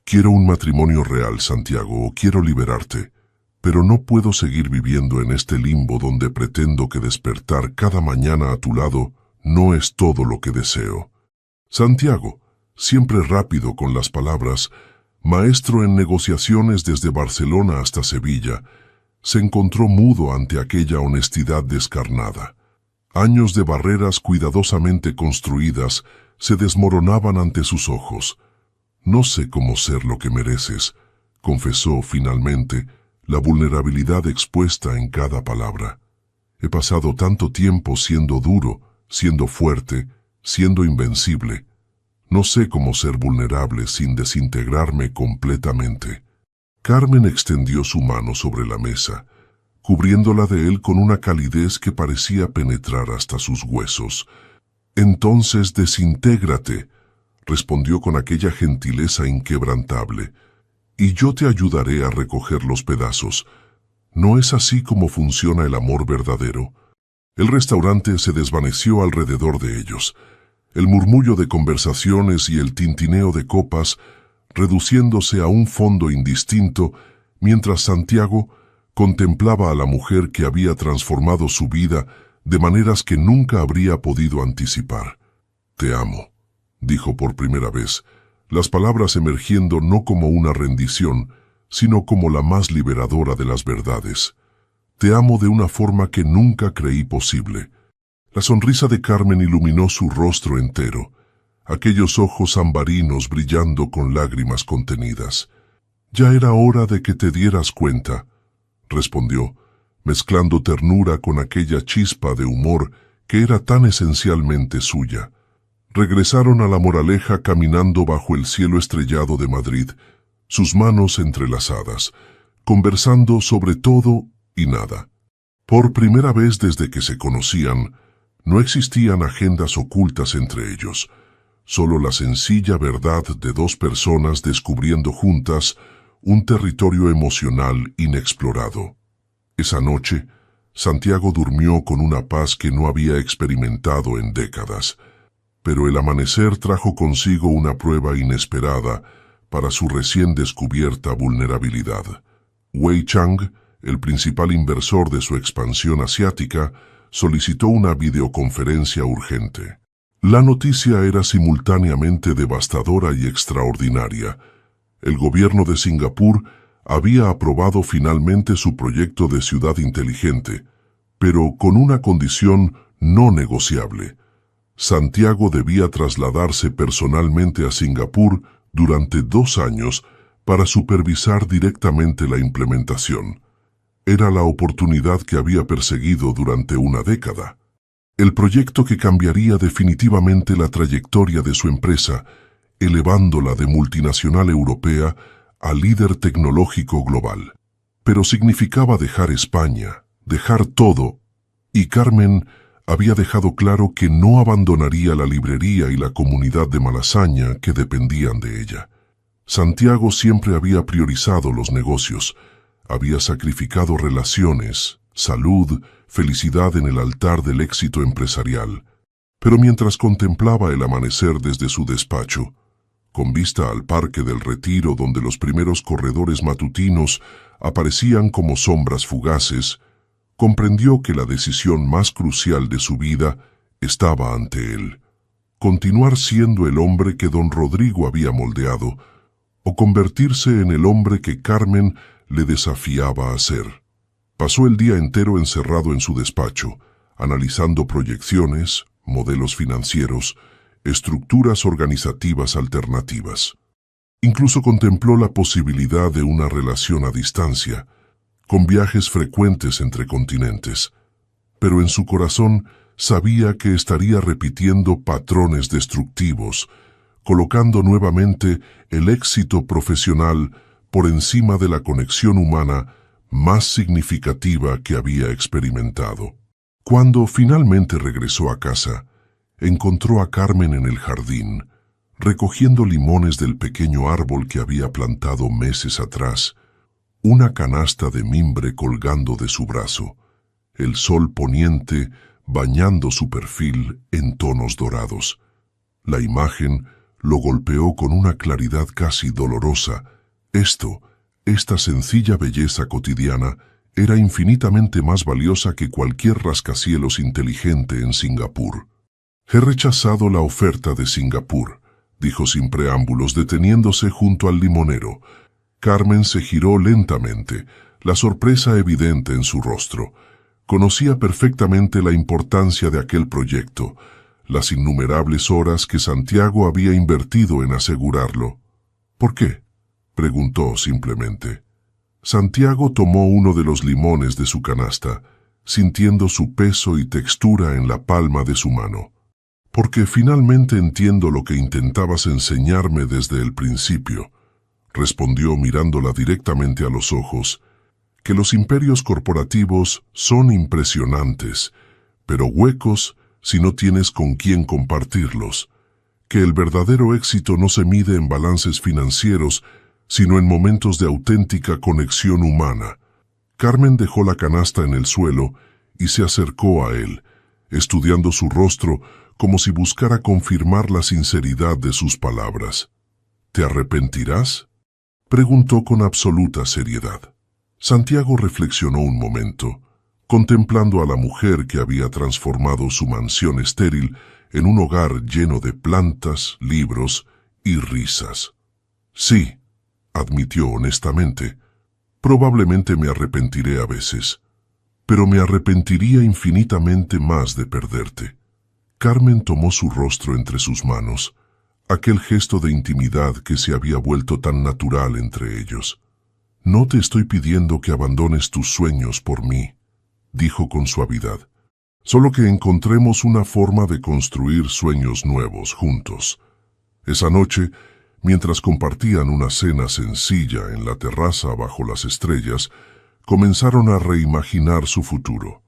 «Quiero un matrimonio real, Santiago, o quiero liberarte, pero no puedo seguir viviendo en este limbo donde pretendo que despertar cada mañana a tu lado no es todo lo que deseo». Santiago, siempre rápido con las palabras, maestro en negociaciones desde Barcelona hasta Sevilla, se encontró mudo ante aquella honestidad descarnada. Años de barreras cuidadosamente construidas se desmoronaban ante sus ojos. «No sé cómo ser lo que mereces», confesó finalmente, la vulnerabilidad expuesta en cada palabra. «He pasado tanto tiempo siendo duro, siendo fuerte, siendo invencible. No sé cómo ser vulnerable sin desintegrarme completamente. Carmen extendió su mano sobre la mesa, cubriéndola de él con una calidez que parecía penetrar hasta sus huesos. «Entonces desintégrate», respondió con aquella gentileza inquebrantable, «y yo te ayudaré a recoger los pedazos. ¿No es así como funciona el amor verdadero?» El restaurante se desvaneció alrededor de ellos, el murmullo de conversaciones y el tintineo de copas reduciéndose a un fondo indistinto, mientras Santiago contemplaba a la mujer que había transformado su vida de maneras que nunca habría podido anticipar. «Te amo», dijo por primera vez, las palabras emergiendo no como una rendición, sino como la más liberadora de las verdades. «Te amo de una forma que nunca creí posible». La sonrisa de Carmen iluminó su rostro entero, aquellos ojos ambarinos brillando con lágrimas contenidas. «Ya era hora de que te dieras cuenta», respondió, mezclando ternura con aquella chispa de humor que era tan esencialmente suya. Regresaron a La Moraleja caminando bajo el cielo estrellado de Madrid, sus manos entrelazadas, conversando sobre todo y nada. Por primera vez desde que se conocían, no existían agendas ocultas entre ellos, solo la sencilla verdad de dos personas descubriendo juntas un territorio emocional inexplorado. Esa noche, Santiago durmió con una paz que no había experimentado en décadas, pero el amanecer trajo consigo una prueba inesperada para su recién descubierta vulnerabilidad. Wei Chang, el principal inversor de su expansión asiática, solicitó una videoconferencia urgente. La noticia era simultáneamente devastadora y extraordinaria. El gobierno de Singapur había aprobado finalmente su proyecto de ciudad inteligente, pero con una condición no negociable. Santiago debía trasladarse personalmente a Singapur durante 2 años para supervisar directamente la implementación. Era la oportunidad que había perseguido durante una década. El proyecto que cambiaría definitivamente la trayectoria de su empresa, elevándola de multinacional europea a líder tecnológico global. Pero significaba dejar España, dejar todo, y Carmen había dejado claro que no abandonaría la librería y la comunidad de Malasaña que dependían de ella. Santiago siempre había priorizado los negocios, había sacrificado relaciones, salud, felicidad en el altar del éxito empresarial. Pero mientras contemplaba el amanecer desde su despacho, con vista al Parque del Retiro donde los primeros corredores matutinos aparecían como sombras fugaces, comprendió que la decisión más crucial de su vida estaba ante él: continuar siendo el hombre que don Rodrigo había moldeado, o convertirse en el hombre que Carmen le desafiaba a ser. Pasó el día entero encerrado en su despacho, analizando proyecciones, modelos financieros, estructuras organizativas alternativas. Incluso contempló la posibilidad de una relación a distancia, con viajes frecuentes entre continentes. Pero en su corazón sabía que estaría repitiendo patrones destructivos, colocando nuevamente el éxito profesional por encima de la conexión humana más significativa que había experimentado. Cuando finalmente regresó a casa, encontró a Carmen en el jardín, recogiendo limones del pequeño árbol que había plantado meses atrás, una canasta de mimbre colgando de su brazo, el sol poniente bañando su perfil en tonos dorados. La imagen lo golpeó con una claridad casi dolorosa. Esta sencilla belleza cotidiana era infinitamente más valiosa que cualquier rascacielos inteligente en Singapur. «He rechazado la oferta de Singapur», dijo sin preámbulos, deteniéndose junto al limonero. Carmen se giró lentamente, la sorpresa evidente en su rostro. Conocía perfectamente la importancia de aquel proyecto, las innumerables horas que Santiago había invertido en asegurarlo. «¿Por qué?», preguntó simplemente. Santiago tomó uno de los limones de su canasta, sintiendo su peso y textura en la palma de su mano. Porque finalmente entiendo lo que intentabas enseñarme desde el principio, respondió mirándola directamente a los ojos, que los imperios corporativos son impresionantes, pero huecos si no tienes con quién compartirlos, que el verdadero éxito no se mide en balances financieros, sino en momentos de auténtica conexión humana. Carmen dejó la canasta en el suelo y se acercó a él, estudiando su rostro como si buscara confirmar la sinceridad de sus palabras. ¿Te arrepentirás?, preguntó con absoluta seriedad. Santiago reflexionó un momento, contemplando a la mujer que había transformado su mansión estéril en un hogar lleno de plantas, libros y risas. Sí, admitió honestamente, probablemente me arrepentiré a veces, pero me arrepentiría infinitamente más de perderte. Carmen tomó su rostro entre sus manos, aquel gesto de intimidad que se había vuelto tan natural entre ellos. No te estoy pidiendo que abandones tus sueños por mí, dijo con suavidad. Solo que encontremos una forma de construir sueños nuevos juntos. Esa noche, mientras compartían una cena sencilla en la terraza bajo las estrellas, comenzaron a reimaginar su futuro.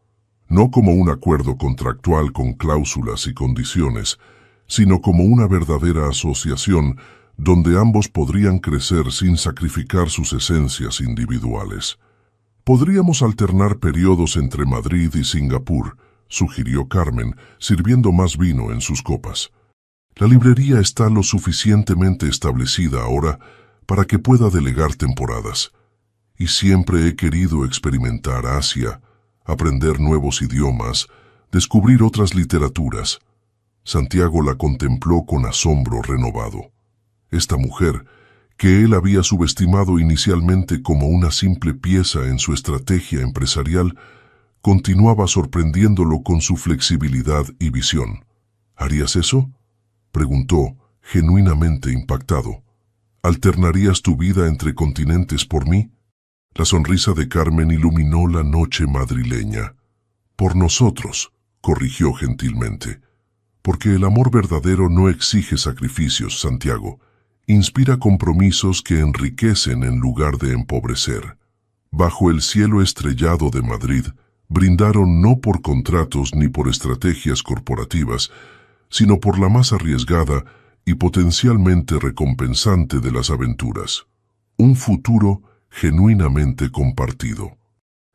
No como un acuerdo contractual con cláusulas y condiciones, sino como una verdadera asociación donde ambos podrían crecer sin sacrificar sus esencias individuales. Podríamos alternar periodos entre Madrid y Singapur, sugirió Carmen, sirviendo más vino en sus copas. La librería está lo suficientemente establecida ahora para que pueda delegar temporadas. Y siempre he querido experimentar Asia, aprender nuevos idiomas, descubrir otras literaturas. Santiago la contempló con asombro renovado. Esta mujer, que él había subestimado inicialmente como una simple pieza en su estrategia empresarial, continuaba sorprendiéndolo con su flexibilidad y visión. ¿Harías eso?, preguntó, genuinamente impactado. ¿Alternarías tu vida entre continentes por mí? La sonrisa de Carmen iluminó la noche madrileña. Por nosotros, corrigió gentilmente. Porque el amor verdadero no exige sacrificios, Santiago. Inspira compromisos que enriquecen en lugar de empobrecer. Bajo el cielo estrellado de Madrid, brindaron no por contratos ni por estrategias corporativas, sino por la más arriesgada y potencialmente recompensante de las aventuras. Un futuro genuinamente compartido.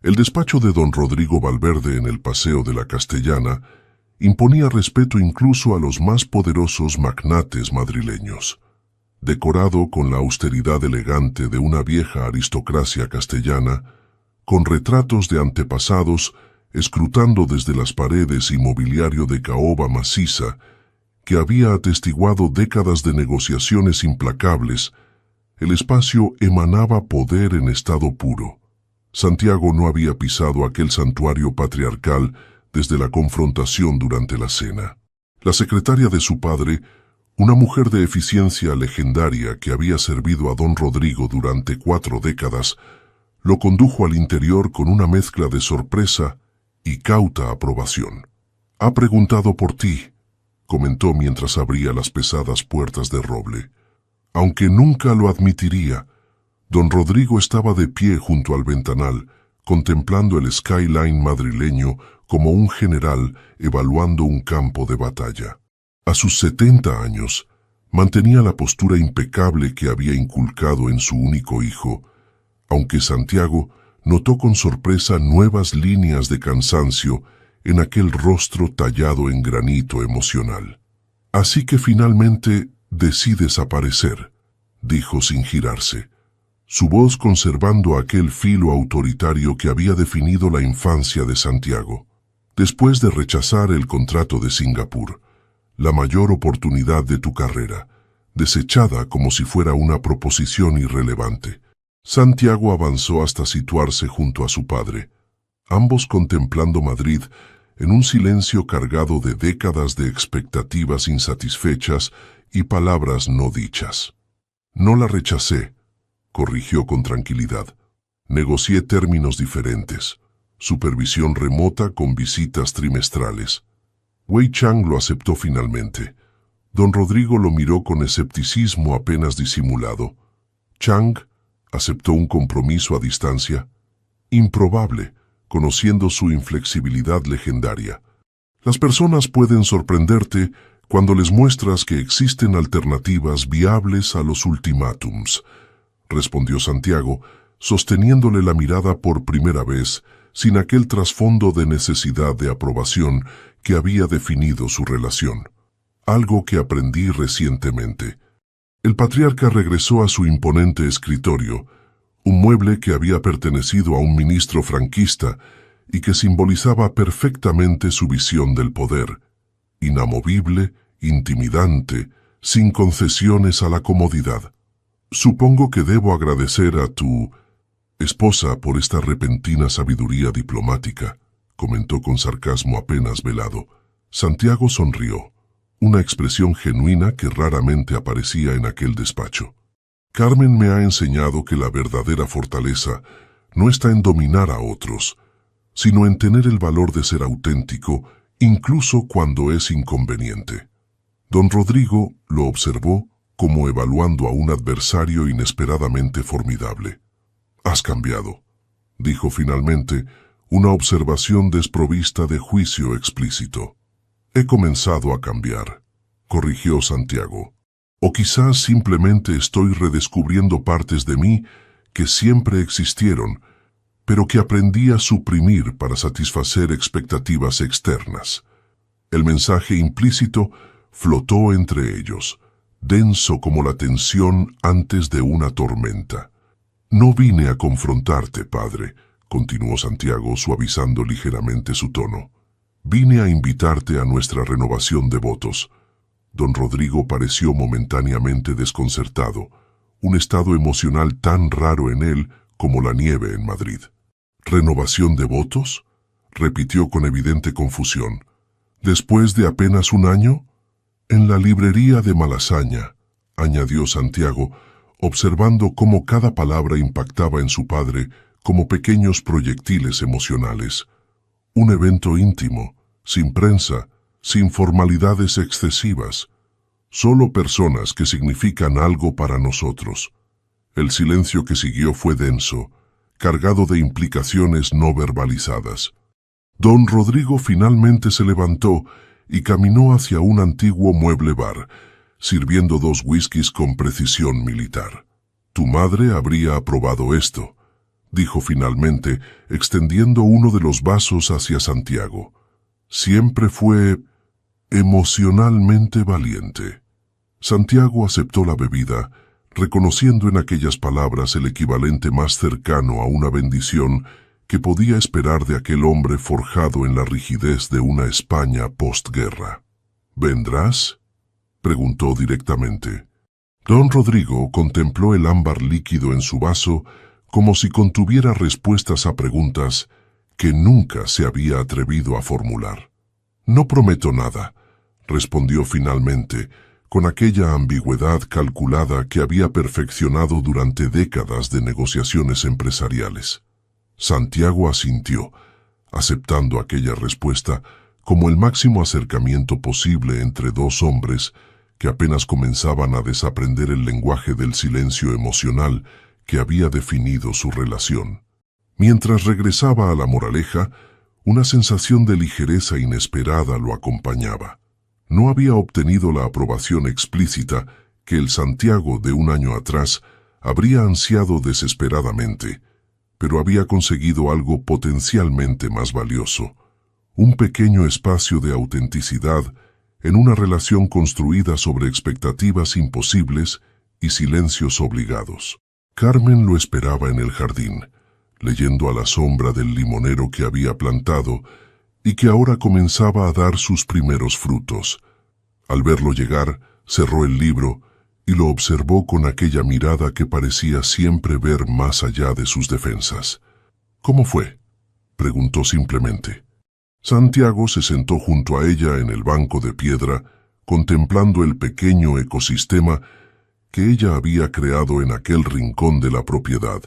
El despacho de don Rodrigo Valverde en el Paseo de la Castellana imponía respeto incluso a los más poderosos magnates madrileños. Decorado con la austeridad elegante de una vieja aristocracia castellana, con retratos de antepasados escrutando desde las paredes y mobiliario de caoba maciza que había atestiguado décadas de negociaciones implacables, el espacio emanaba poder en estado puro. Santiago no había pisado aquel santuario patriarcal desde la confrontación durante la cena. La secretaria de su padre, una mujer de eficiencia legendaria que había servido a don Rodrigo durante 4 décadas, lo condujo al interior con una mezcla de sorpresa y cauta aprobación. «Ha preguntado por ti», comentó mientras abría las pesadas puertas de roble. Aunque nunca lo admitiría, don Rodrigo estaba de pie junto al ventanal, contemplando el skyline madrileño como un general evaluando un campo de batalla. A sus 70 años, mantenía la postura impecable que había inculcado en su único hijo, aunque Santiago notó con sorpresa nuevas líneas de cansancio en aquel rostro tallado en granito emocional. «Así que finalmente decides aparecer», dijo sin girarse, su voz conservando aquel filo autoritario que había definido la infancia de Santiago. «Después de rechazar el contrato de Singapur, la mayor oportunidad de tu carrera, desechada como si fuera una proposición irrelevante». Santiago avanzó hasta situarse junto a su padre, ambos contemplando Madrid en un silencio cargado de décadas de expectativas insatisfechas y palabras no dichas. «No la rechacé», corrigió con tranquilidad. «Negocié términos diferentes, supervisión remota con visitas trimestrales. Wei Chang lo aceptó finalmente. Don Rodrigo lo miró con escepticismo apenas disimulado. Chang aceptó un compromiso a distancia. Improbable, conociendo su inflexibilidad legendaria. Las personas pueden sorprenderte cuando les muestras que existen alternativas viables a los ultimátums, respondió Santiago, sosteniéndole la mirada por primera vez, sin aquel trasfondo de necesidad de aprobación que había definido su relación. Algo que aprendí recientemente. El patriarca regresó a su imponente escritorio, un mueble que había pertenecido a un ministro franquista y que simbolizaba perfectamente su visión del poder, inamovible, intimidante, sin concesiones a la comodidad. Supongo que debo agradecer a tu esposa por esta repentina sabiduría diplomática, comentó con sarcasmo apenas velado. Santiago sonrió, una expresión genuina que raramente aparecía en aquel despacho. Carmen me ha enseñado que la verdadera fortaleza no está en dominar a otros, sino en tener el valor de ser auténtico, incluso cuando es inconveniente. Don Rodrigo lo observó como evaluando a un adversario inesperadamente formidable. «Has cambiado», dijo finalmente, una observación desprovista de juicio explícito. «He comenzado a cambiar», corrigió Santiago. «O quizás simplemente estoy redescubriendo partes de mí que siempre existieron, pero que aprendí a suprimir para satisfacer expectativas externas». El mensaje implícito flotó entre ellos, denso como la tensión antes de una tormenta. «No vine a confrontarte, padre», continuó Santiago, suavizando ligeramente su tono. «Vine a invitarte a nuestra renovación de votos». Don Rodrigo pareció momentáneamente desconcertado, un estado emocional tan raro en él como la nieve en Madrid. «¿Renovación de votos?», repitió con evidente confusión. «¿Después de apenas un año?». «En la librería de Malasaña», añadió Santiago, observando cómo cada palabra impactaba en su padre como pequeños proyectiles emocionales. «Un evento íntimo, sin prensa, sin formalidades excesivas. Solo personas que significan algo para nosotros». El silencio que siguió fue denso, cargado de implicaciones no verbalizadas. Don Rodrigo finalmente se levantó y caminó hacia un antiguo mueble bar, sirviendo 2 whiskies con precisión militar. «Tu madre habría aprobado esto», dijo finalmente, extendiendo uno de los vasos hacia Santiago. «Siempre fue emocionalmente valiente». Santiago aceptó la bebida, reconociendo en aquellas palabras el equivalente más cercano a una bendición que podía esperar de aquel hombre forjado en la rigidez de una España postguerra. «¿Vendrás?», preguntó directamente. Don Rodrigo contempló el ámbar líquido en su vaso como si contuviera respuestas a preguntas que nunca se había atrevido a formular. «No prometo nada», respondió finalmente, con aquella ambigüedad calculada que había perfeccionado durante décadas de negociaciones empresariales. Santiago asintió, aceptando aquella respuesta como el máximo acercamiento posible entre 2 hombres que apenas comenzaban a desaprender el lenguaje del silencio emocional que había definido su relación. Mientras regresaba a la moraleja, una sensación de ligereza inesperada lo acompañaba. No había obtenido la aprobación explícita que el Santiago de un año atrás habría ansiado desesperadamente, pero había conseguido algo potencialmente más valioso, un pequeño espacio de autenticidad en una relación construida sobre expectativas imposibles y silencios obligados. Carmen lo esperaba en el jardín, leyendo a la sombra del limonero que había plantado y que ahora comenzaba a dar sus primeros frutos. Al verlo llegar, cerró el libro y lo observó con aquella mirada que parecía siempre ver más allá de sus defensas. «¿Cómo fue?», preguntó simplemente. Santiago se sentó junto a ella en el banco de piedra, contemplando el pequeño ecosistema que ella había creado en aquel rincón de la propiedad.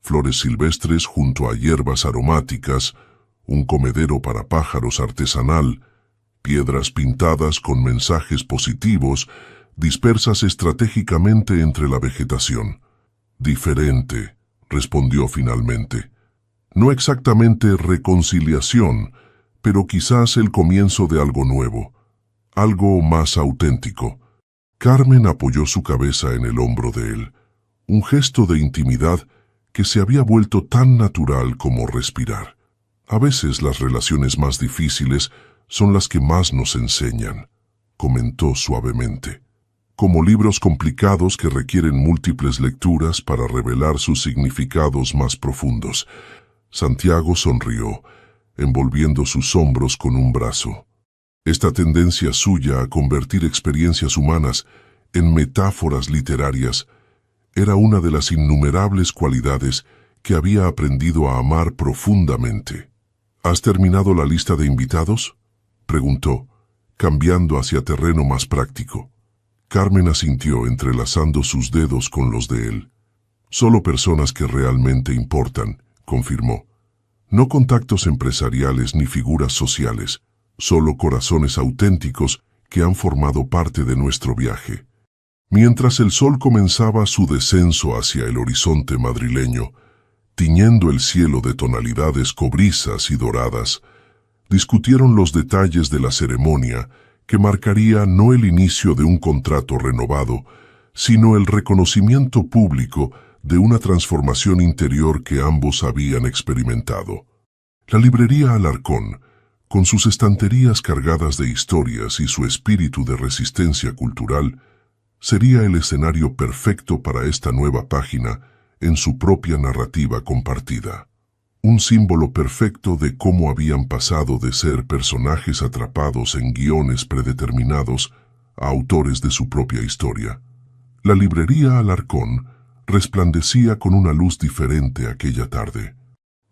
Flores silvestres junto a hierbas aromáticas, un comedero para pájaros artesanal, piedras pintadas con mensajes positivos, dispersas estratégicamente entre la vegetación. Diferente, respondió finalmente. No exactamente reconciliación, pero quizás el comienzo de algo nuevo, algo más auténtico. Carmen apoyó su cabeza en el hombro de él, un gesto de intimidad que se había vuelto tan natural como respirar. A veces las relaciones más difíciles son las que más nos enseñan, comentó suavemente. Como libros complicados que requieren múltiples lecturas para revelar sus significados más profundos. Santiago sonrió, envolviendo sus hombros con un brazo. Esta tendencia suya a convertir experiencias humanas en metáforas literarias era una de las innumerables cualidades que había aprendido a amar profundamente. ¿Has terminado la lista de invitados?, preguntó, cambiando hacia terreno más práctico. Carmen asintió entrelazando sus dedos con los de él. Solo personas que realmente importan, confirmó. No contactos empresariales ni figuras sociales, solo corazones auténticos que han formado parte de nuestro viaje. Mientras el sol comenzaba su descenso hacia el horizonte madrileño, tiñendo el cielo de tonalidades cobrizas y doradas, discutieron los detalles de la ceremonia que marcaría no el inicio de un contrato renovado, sino el reconocimiento público de una transformación interior que ambos habían experimentado. La librería Alarcón, con sus estanterías cargadas de historias y su espíritu de resistencia cultural, sería el escenario perfecto para esta nueva página en su propia narrativa compartida. Un símbolo perfecto de cómo habían pasado de ser personajes atrapados en guiones predeterminados a autores de su propia historia. La librería Alarcón resplandecía con una luz diferente aquella tarde.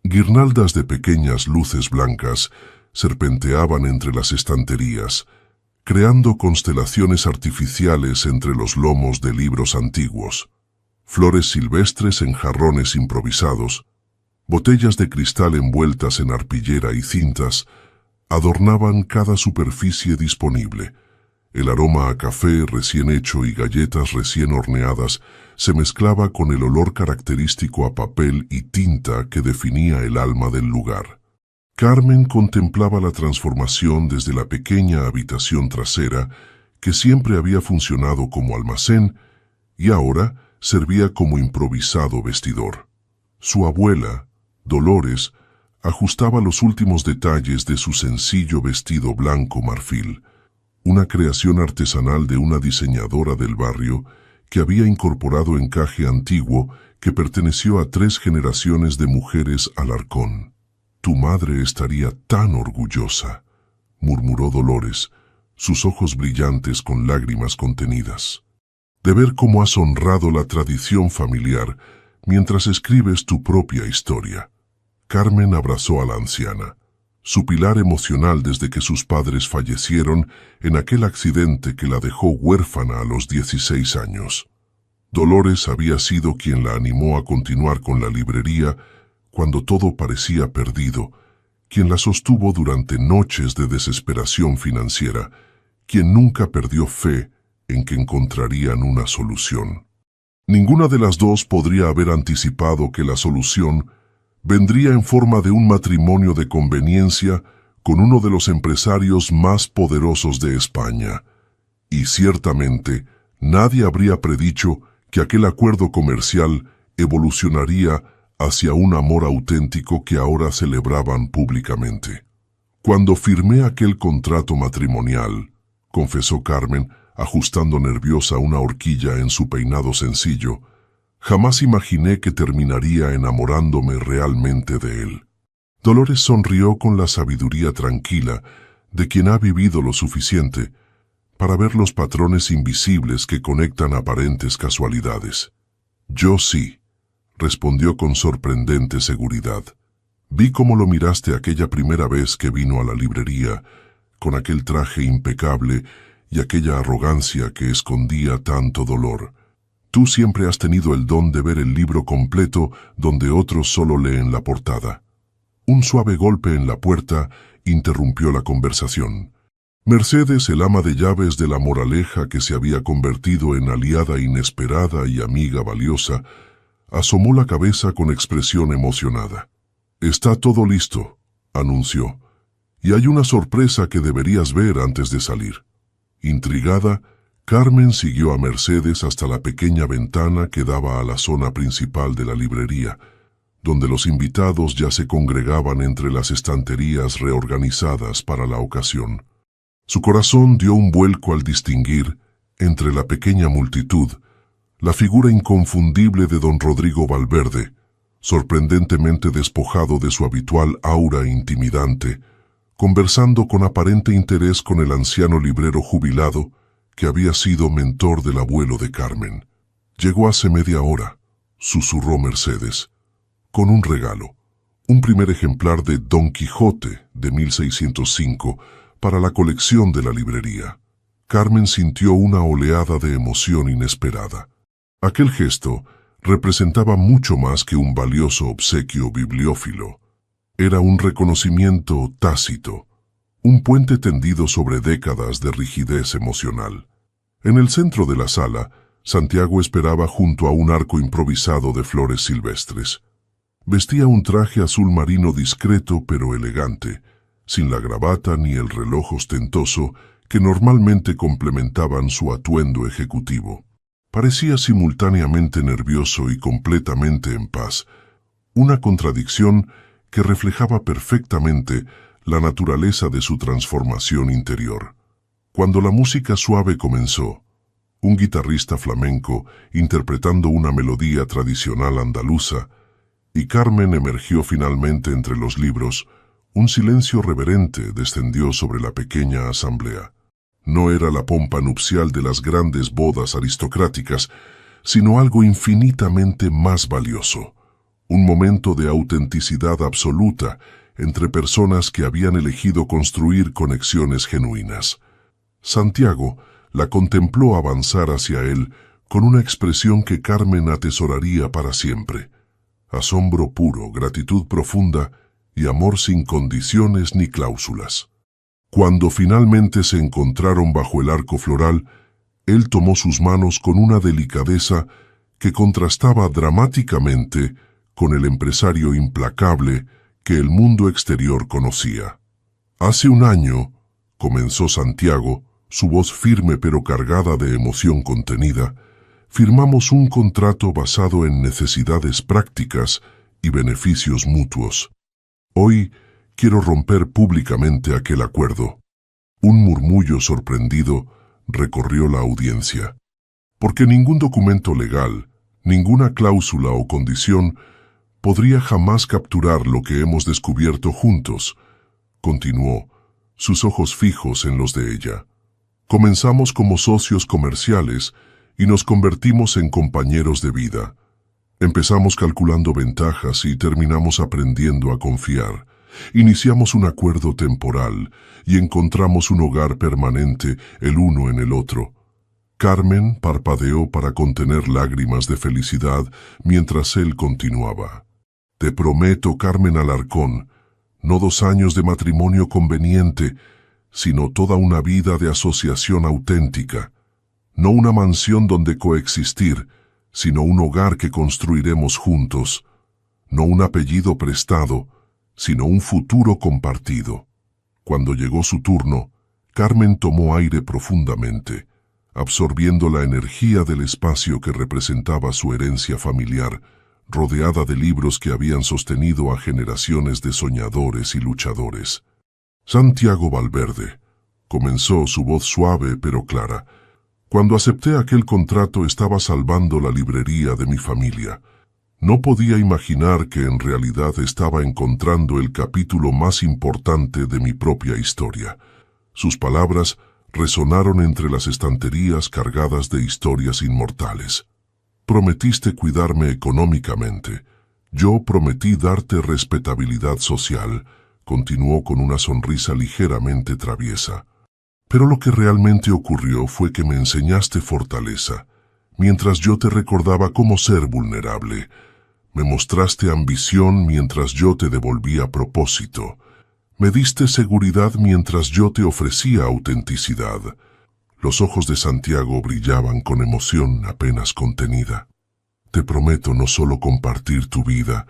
Guirnaldas de pequeñas luces blancas serpenteaban entre las estanterías, creando constelaciones artificiales entre los lomos de libros antiguos. Flores silvestres en jarrones improvisados, botellas de cristal envueltas en arpillera y cintas, adornaban cada superficie disponible. El aroma a café recién hecho y galletas recién horneadas se mezclaba con el olor característico a papel y tinta que definía el alma del lugar. Carmen contemplaba la transformación desde la pequeña habitación trasera que siempre había funcionado como almacén y ahora servía como improvisado vestidor. Su abuela, Dolores, ajustaba los últimos detalles de su sencillo vestido blanco marfil, una creación artesanal de una diseñadora del barrio que había incorporado encaje antiguo que perteneció a 3 generaciones de mujeres Alarcón. «Tu madre estaría tan orgullosa», murmuró Dolores, sus ojos brillantes con lágrimas contenidas, «de ver cómo has honrado la tradición familiar mientras escribes tu propia historia». Carmen abrazó a la anciana, su pilar emocional desde que sus padres fallecieron en aquel accidente que la dejó huérfana a los 16 años. Dolores había sido quien la animó a continuar con la librería cuando todo parecía perdido, quien la sostuvo durante noches de desesperación financiera, quien nunca perdió fe en que encontrarían una solución. Ninguna de las dos podría haber anticipado que la solución vendría en forma de un matrimonio de conveniencia con uno de los empresarios más poderosos de España. Y ciertamente, nadie habría predicho que aquel acuerdo comercial evolucionaría hacia un amor auténtico que ahora celebraban públicamente. «Cuando firmé aquel contrato matrimonial», confesó Carmen, ajustando nerviosa una horquilla en su peinado sencillo, «jamás imaginé que terminaría enamorándome realmente de él». Dolores sonrió con la sabiduría tranquila de quien ha vivido lo suficiente para ver los patrones invisibles que conectan aparentes casualidades. «Yo sí», respondió con sorprendente seguridad. «Vi cómo lo miraste aquella primera vez que vino a la librería, con aquel traje impecable y aquella arrogancia que escondía tanto dolor. Tú siempre has tenido el don de ver el libro completo donde otros solo leen la portada». Un suave golpe en la puerta interrumpió la conversación. Mercedes, el ama de llaves de la Moraleja que se había convertido en aliada inesperada y amiga valiosa, asomó la cabeza con expresión emocionada. «Está todo listo», anunció, «y hay una sorpresa que deberías ver antes de salir». Intrigada, Carmen siguió a Mercedes hasta la pequeña ventana que daba a la zona principal de la librería, donde los invitados ya se congregaban entre las estanterías reorganizadas para la ocasión. Su corazón dio un vuelco al distinguir, entre la pequeña multitud, la figura inconfundible de don Rodrigo Valverde, sorprendentemente despojado de su habitual aura intimidante, conversando con aparente interés con el anciano librero jubilado que había sido mentor del abuelo de Carmen. «Llegó hace media hora», susurró Mercedes, «con un regalo, un primer ejemplar de Don Quijote de 1605 para la colección de la librería». Carmen sintió una oleada de emoción inesperada. Aquel gesto representaba mucho más que un valioso obsequio bibliófilo. Era un reconocimiento tácito, un puente tendido sobre décadas de rigidez emocional. En el centro de la sala, Santiago esperaba junto a un arco improvisado de flores silvestres. Vestía un traje azul marino discreto pero elegante, sin la gravata ni el reloj ostentoso que normalmente complementaban su atuendo ejecutivo. Parecía simultáneamente nervioso y completamente en paz, una contradicción que reflejaba perfectamente la naturaleza de su transformación interior. Cuando la música suave comenzó, un guitarrista flamenco interpretando una melodía tradicional andaluza, y Carmen emergió finalmente entre los libros, un silencio reverente descendió sobre la pequeña asamblea. No era la pompa nupcial de las grandes bodas aristocráticas, sino algo infinitamente más valioso. Un momento de autenticidad absoluta entre personas que habían elegido construir conexiones genuinas. Santiago la contempló avanzar hacia él con una expresión que Carmen atesoraría para siempre. Asombro puro, gratitud profunda y amor sin condiciones ni cláusulas. Cuando finalmente se encontraron bajo el arco floral, él tomó sus manos con una delicadeza que contrastaba dramáticamente con el empresario implacable que el mundo exterior conocía. «Hace un año», comenzó Santiago, su voz firme pero cargada de emoción contenida, «firmamos un contrato basado en necesidades prácticas y beneficios mutuos. Hoy quiero romper públicamente aquel acuerdo». Un murmullo sorprendido recorrió la audiencia. «Porque ningún documento legal, ninguna cláusula o condición podría jamás capturar lo que hemos descubierto juntos», continuó, sus ojos fijos en los de ella. «Comenzamos como socios comerciales y nos convertimos en compañeros de vida. Empezamos calculando ventajas y terminamos aprendiendo a confiar. Iniciamos un acuerdo temporal y encontramos un hogar permanente el uno en el otro». Carmen parpadeó para contener lágrimas de felicidad mientras él continuaba. «Te prometo, Carmen Alarcón, no 2 años de matrimonio conveniente, sino toda una vida de asociación auténtica. No una mansión donde coexistir, sino un hogar que construiremos juntos. No un apellido prestado, sino un futuro compartido». Cuando llegó su turno, Carmen tomó aire profundamente, absorbiendo la energía del espacio que representaba su herencia familiar, rodeada de libros que habían sostenido a generaciones de soñadores y luchadores. «Santiago Valverde», comenzó su voz suave pero clara, «cuando acepté aquel contrato estaba salvando la librería de mi familia. No podía imaginar que en realidad estaba encontrando el capítulo más importante de mi propia historia». Sus palabras resonaron entre las estanterías cargadas de historias inmortales. «Prometiste cuidarme económicamente. Yo prometí darte respetabilidad social», continuó con una sonrisa ligeramente traviesa. «Pero lo que realmente ocurrió fue que me enseñaste fortaleza, mientras yo te recordaba cómo ser vulnerable. Me mostraste ambición mientras yo te devolvía propósito. Me diste seguridad mientras yo te ofrecía autenticidad. Los ojos de Santiago brillaban con emoción apenas contenida. Te prometo no solo compartir tu vida,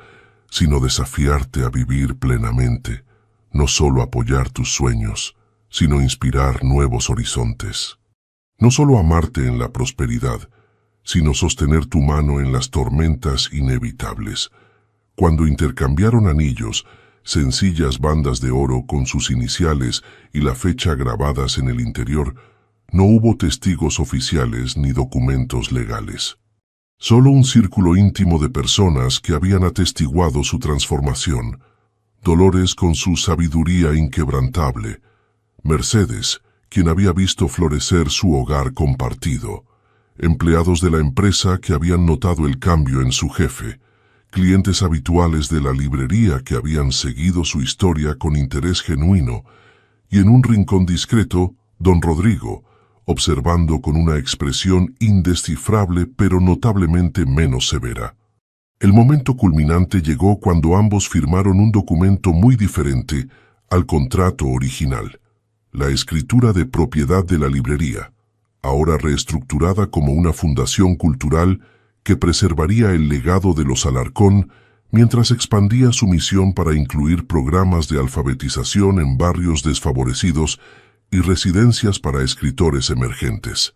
sino desafiarte a vivir plenamente, no solo apoyar tus sueños, sino inspirar nuevos horizontes. No solo amarte en la prosperidad, sino sostener tu mano en las tormentas inevitables. Cuando intercambiaron anillos, sencillas bandas de oro con sus iniciales y la fecha grabadas en el interior, no hubo testigos oficiales ni documentos legales. Solo un círculo íntimo de personas que habían atestiguado su transformación. Dolores con su sabiduría inquebrantable. Mercedes, quien había visto florecer su hogar compartido. Empleados de la empresa que habían notado el cambio en su jefe. Clientes habituales de la librería que habían seguido su historia con interés genuino. Y en un rincón discreto, don Rodrigo, observando con una expresión indescifrable pero notablemente menos severa. El momento culminante llegó cuando ambos firmaron un documento muy diferente al contrato original, la escritura de propiedad de la librería, ahora reestructurada como una fundación cultural que preservaría el legado de los Alarcón mientras expandía su misión para incluir programas de alfabetización en barrios desfavorecidos y residencias para escritores emergentes.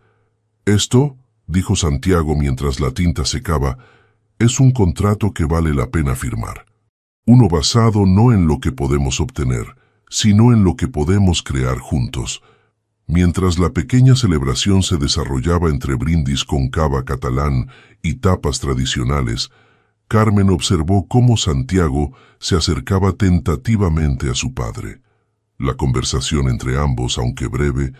Esto, dijo Santiago mientras la tinta secaba, es un contrato que vale la pena firmar. Uno basado no en lo que podemos obtener, sino en lo que podemos crear juntos. Mientras la pequeña celebración se desarrollaba entre brindis con cava catalán y tapas tradicionales, Carmen observó cómo Santiago se acercaba tentativamente a su padre. La conversación entre ambos, aunque breve,